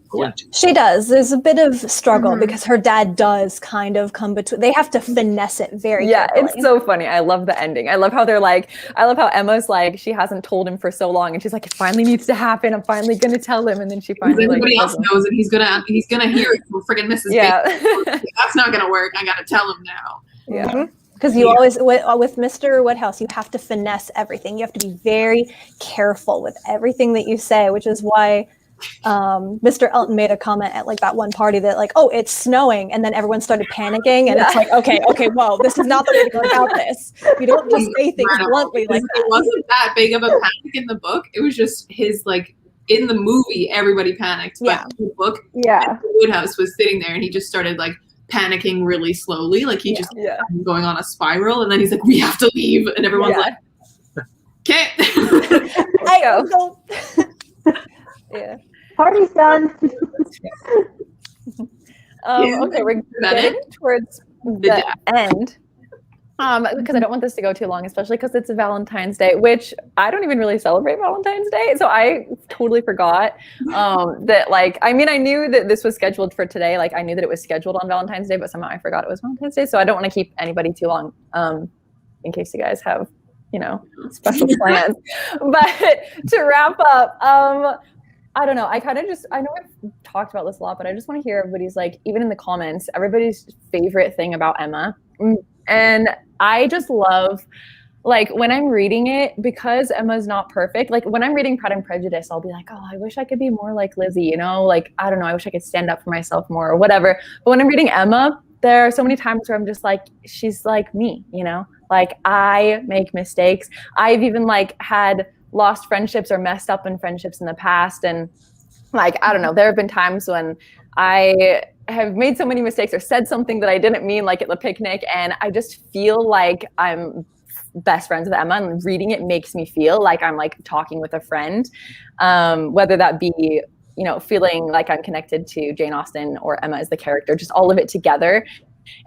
She does. There's a bit of struggle because her dad does kind of come between. They have to finesse it very carefully. It's so funny. I love the ending. I love how they're like, I love how Emma's like, she hasn't told him for so long, and she's like, it finally needs to happen. I'm finally gonna tell him, and then she finally everybody else knows, and he's gonna hear it from friggin' Mrs. Bates. That's not gonna work. I gotta tell him now. Yeah. Because you always, with Mr. Woodhouse, you have to finesse everything. You have to be very careful with everything that you say, which is why Mr. Elton made a comment at like that one party that like, oh, it's snowing. And then everyone started panicking. And it's like, okay, whoa, this is not the way to go about this. You don't just say things bluntly like that. It wasn't that big of a panic in the book. It was just his like, in the movie, everybody panicked. But in the book, Mr. Woodhouse was sitting there and he just started like, panicking really slowly, like he just going on a spiral, and then he's like, we have to leave, and everyone's like, okay. I go. Party's done. Okay, we're getting towards the end. Because I don't want this to go too long, especially because it's a Valentine's Day, which I don't even really celebrate Valentine's Day. So I totally forgot that, like, I mean, I knew that this was scheduled for today. Like, I knew that it was scheduled on Valentine's Day, but somehow I forgot it was Valentine's Day. So I don't want to keep anybody too long in case you guys have, special plans. But to wrap up, I don't know. I know I've talked about this a lot, but I just want to hear everybody's, like, even in the comments, everybody's favorite thing about Emma. And I just love, like, when I'm reading it, because Emma's not perfect, like when I'm reading Pride and Prejudice, I'll be like, oh, I wish I could be more like Lizzie, like, I don't know, I wish I could stand up for myself more or whatever. But when I'm reading Emma, there are so many times where I'm just like, she's like me, like, I make mistakes. I've even, like, had lost friendships or messed up in friendships in the past. And, like, I don't know, there have been times when I have made so many mistakes or said something that I didn't mean, like at the picnic, and I just feel like I'm best friends with Emma, and reading it makes me feel like I'm, like, talking with a friend, whether that be, feeling like I'm connected to Jane Austen or Emma as the character, just all of it together.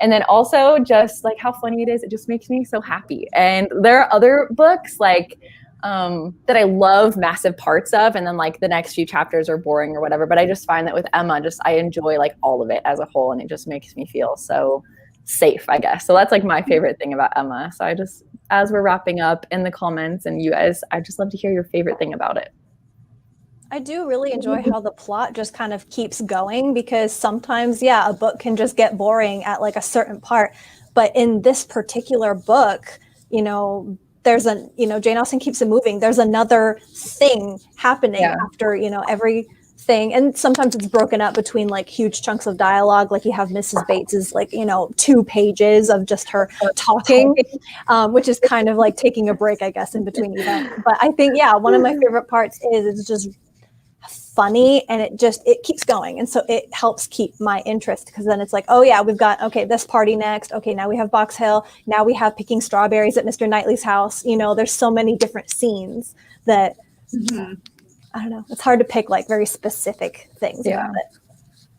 And then also just, like, how funny it is. It just makes me so happy. And there are other books, like, that I love massive parts of, and then, like, the next few chapters are boring or whatever. But I just find that with Emma, I enjoy, like, all of it as a whole, and it just makes me feel so safe, I guess. So that's, like, my favorite thing about Emma. So I just, as we're wrapping up in the comments, and you guys, I'd just love to hear your favorite thing about it. I do really enjoy how the plot just kind of keeps going, because sometimes, a book can just get boring at, like, a certain part. But in this particular book, there's Jane Austen keeps it moving. There's another thing happening after, everything. And sometimes it's broken up between, like, huge chunks of dialogue. Like, you have Mrs. Bates's, like, 2 pages of just her talking, which is kind of like taking a break, I guess, in between events. But I think, one of my favorite parts is it's just funny, and it keeps going, and so it helps keep my interest, because then it's like, oh yeah, we've got this party next, okay, now we have Box Hill, now we have picking strawberries at Mr. Knightley's house. There's so many different scenes that I don't know, it's hard to pick, like, very specific things about it.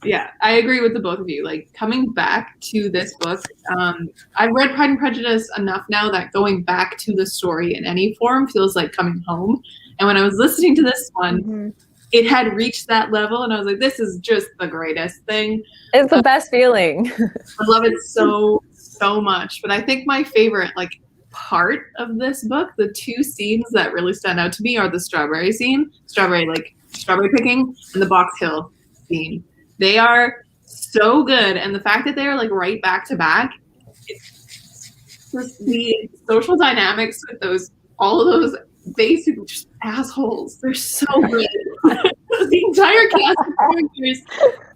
Yeah, I agree with the both of you. Like, coming back to this book, I've read Pride and Prejudice enough now that going back to the story in any form feels like coming home. And when I was listening to this one, it had reached that level, and I was like, this is just the greatest thing. It's the best feeling. I love it so much. But I think my favorite, like, part of this book, the 2 scenes that really stand out to me, are the strawberry scene, strawberry picking, and the Box Hill scene. They are so good, and the fact that they are, like, right back to back, the social dynamics with all of those basic just assholes, they're so good. The entire cast of characters,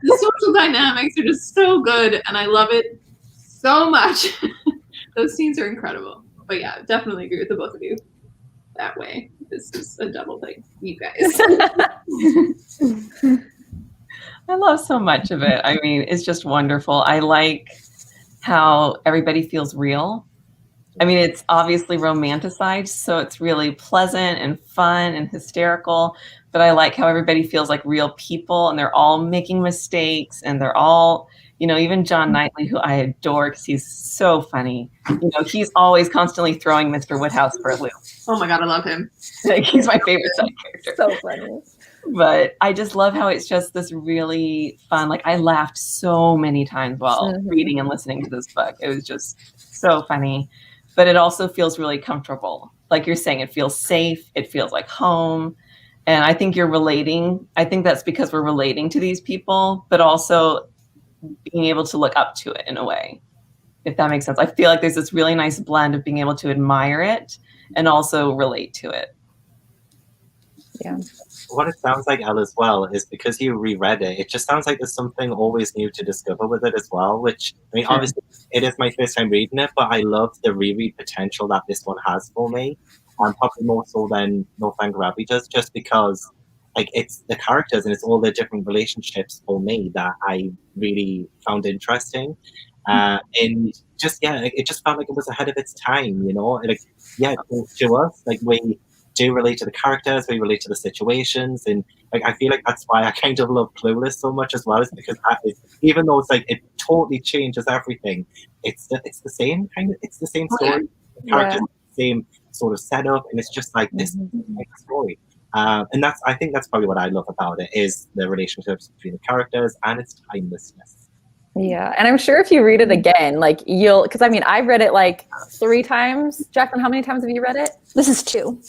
the social dynamics are just so good, and I love it so much. Those scenes are incredible. But yeah, definitely agree with the both of you that way. This is a double thing, you guys. I love so much of it. I mean, it's just wonderful. I like how everybody feels real. I mean, it's obviously romanticized, so it's really pleasant and fun and hysterical. But I like how everybody feels like real people, and they're all making mistakes, and they're all, even John Knightley, who I adore because he's so funny. He's always constantly throwing Mr. Woodhouse for a loop. Oh my God, I love him. He's my favorite side character. So funny. But I just love how it's just this really fun, like, I laughed so many times while reading and listening to this book. It was just so funny. But it also feels really comfortable. Like you're saying, it feels safe. It feels like home. And I think you're relating. I think that's because we're relating to these people, but also being able to look up to it in a way, if that makes sense. I feel like there's this really nice blend of being able to admire it and also relate to it. Yeah. What it sounds like, Elle, as well, is because you reread it, it just sounds like there's something always new to discover with it as well, which, I mean, obviously, it is my first time reading it, but I love the reread potential that this one has for me, and probably more so than Northanger Abbey does, just because, like, it's the characters and it's all the different relationships for me that I really found interesting. And just, it just felt like it was ahead of its time, Like, yeah, to us, like, we do relate to the characters, we relate to the situations, and like I feel like that's why I kind of love Clueless so much as well, is because that is, even though it's like it totally changes everything, it's the same kind of, it's the same story, the characters, the same sort of setup, and it's just like this like story. And I think that's probably what I love about it, is the relationships between the characters and its timelessness. Yeah, and I'm sure if you read it again, like because I mean, I've read it like 3 times. Jacqueline, how many times have you read it? This is 2.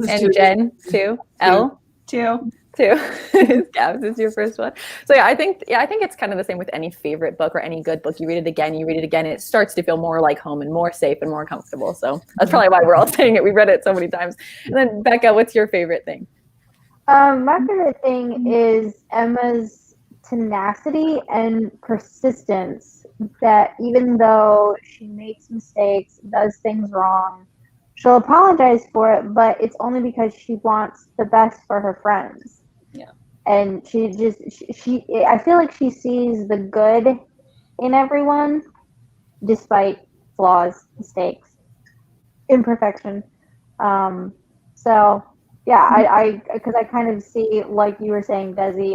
And Jen, 2. Elle? 2. 2. Gabs is your first one. So I think it's kind of the same with any favorite book or any good book. You read it again, and it starts to feel more like home and more safe and more comfortable. So that's probably why we're all saying it. We read it so many times. And then Becca, what's your favorite thing? My favorite thing is Emma's tenacity and persistence, that even though she makes mistakes, does things wrong, she'll apologize for it, but it's only because she wants the best for her friends. Yeah. And she I feel like she sees the good in everyone despite flaws, mistakes, imperfection. So yeah, because I kind of see, like you were saying, Desi,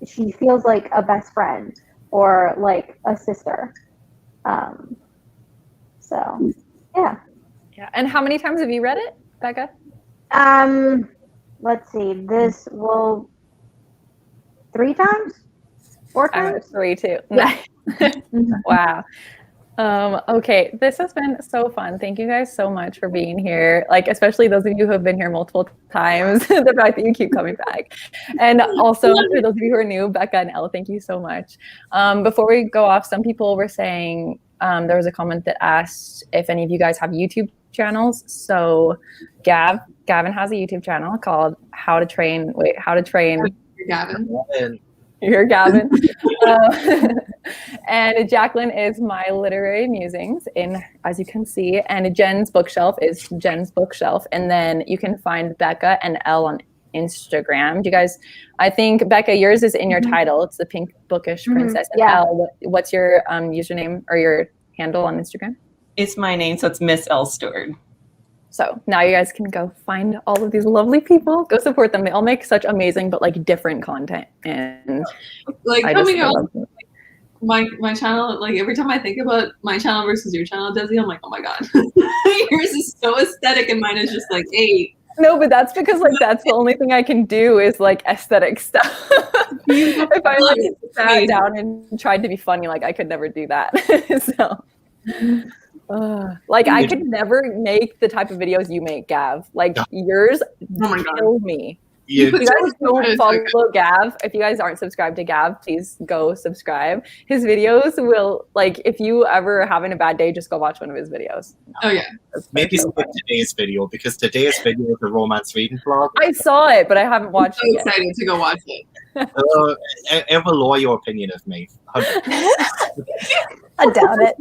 she feels like a best friend or like a sister. So yeah. Yeah. And how many times have you read it, Becca? Let's see. This will 3 times? 4 times? 3 too. Yeah. Wow. Okay, this has been so fun. Thank you guys so much for being here. Like, especially those of you who have been here multiple times, the fact that you keep coming back. And also for those of you who are new, Becca and Elle, thank you so much. Before we go off, some people were saying, there was a comment that asked if any of you guys have YouTube channels. So Gavin has a YouTube channel called How to Train. Gavin. You're Gavin. And Jacqueline is my literary musings, as you can see, and Jen's bookshelf is Jen's bookshelf. And then you can find Becca and Elle on Instagram. Do you guys, I think Becca, yours is in your title. It's the Pink Bookish Princess. And Elle, what's your username or your handle on Instagram? It's my name, so it's Miss Elle Stewart. So now you guys can go find all of these lovely people. Go support them. They all make such amazing but like different content. And like coming out my channel, like every time I think about my channel versus your channel, Desi, I'm like, oh my god, yours is so aesthetic and mine is just like 8. No, but that's because like that's the only thing I can do is like aesthetic stuff. If I like sat down and tried to be funny, like I could never do that. So. Like I could never make the type of videos you make, Gav. Like yours killed me. If you guys don't follow Gav, if you guys aren't subscribed to Gav, please go subscribe. His videos will, like, if you ever having a bad day, just go watch one of his videos. Oh yeah. Maybe skip today's video, because today's video is a romance reading vlog. I saw it, but I haven't watched it. I'm so excited to go watch it. It will lower your opinion of me. I doubt it.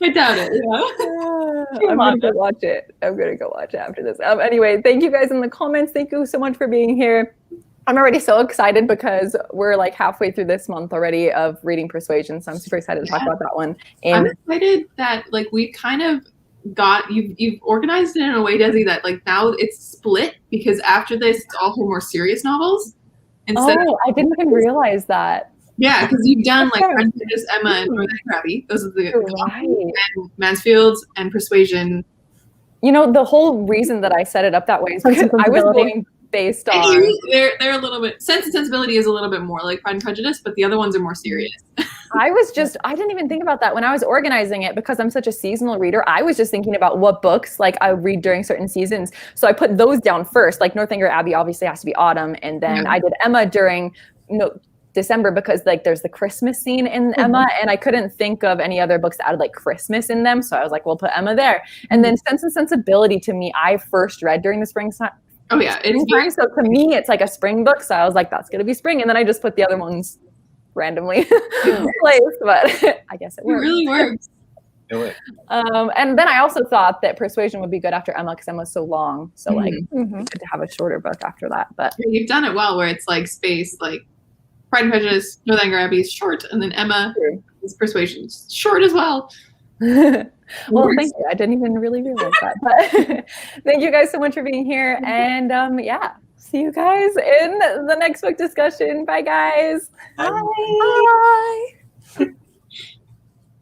I doubt it. Yeah. I'm gonna go watch it. I'm gonna go watch it after this. Anyway, thank you guys in the comments. Thank you so much for being here. I'm already so excited because we're like halfway through this month already of reading Persuasion, so I'm super excited to talk about that one. And I'm excited that like we kind of got you've organized it in a way, Desi, that like now it's split, because after this it's all her more serious novels. I didn't even realize that. Yeah, because you've done like Untitled, Emma, and Northern Crabby. Those are the and Mansfield's and Persuasion. You know, the whole reason that I set it up that way is because I was going based on. They're a little bit. Sense and Sensibility is a little bit more like Pride and Prejudice, but the other ones are more serious. I didn't even think about that when I was organizing it, because I'm such a seasonal reader. I was just thinking about what books like I read during certain seasons. So I put those down first. Like Northanger Abbey obviously has to be autumn, and then I did Emma during December, because like there's the Christmas scene in Emma, and I couldn't think of any other books that had like Christmas in them, so I was like, we'll put Emma there. And then Sense and Sensibility, to me, I first read during the spring. Oh yeah, it's so to me it's like a spring book, so I was like, that's gonna be spring, and then I just put the other ones randomly placed, but I guess it works. It really works. And then I also thought that Persuasion would be good after Emma, because Emma's so long, so like good to have a shorter book after that. But you've done it well, where it's like space, like Pride and Prejudice, Northanger Abbey is short, and then Emma is Persuasion, short as well. Well, thank you. I didn't even really realize that. But thank you guys so much for being here. And yeah, see you guys in the next book discussion. Bye, guys. Bye. Bye.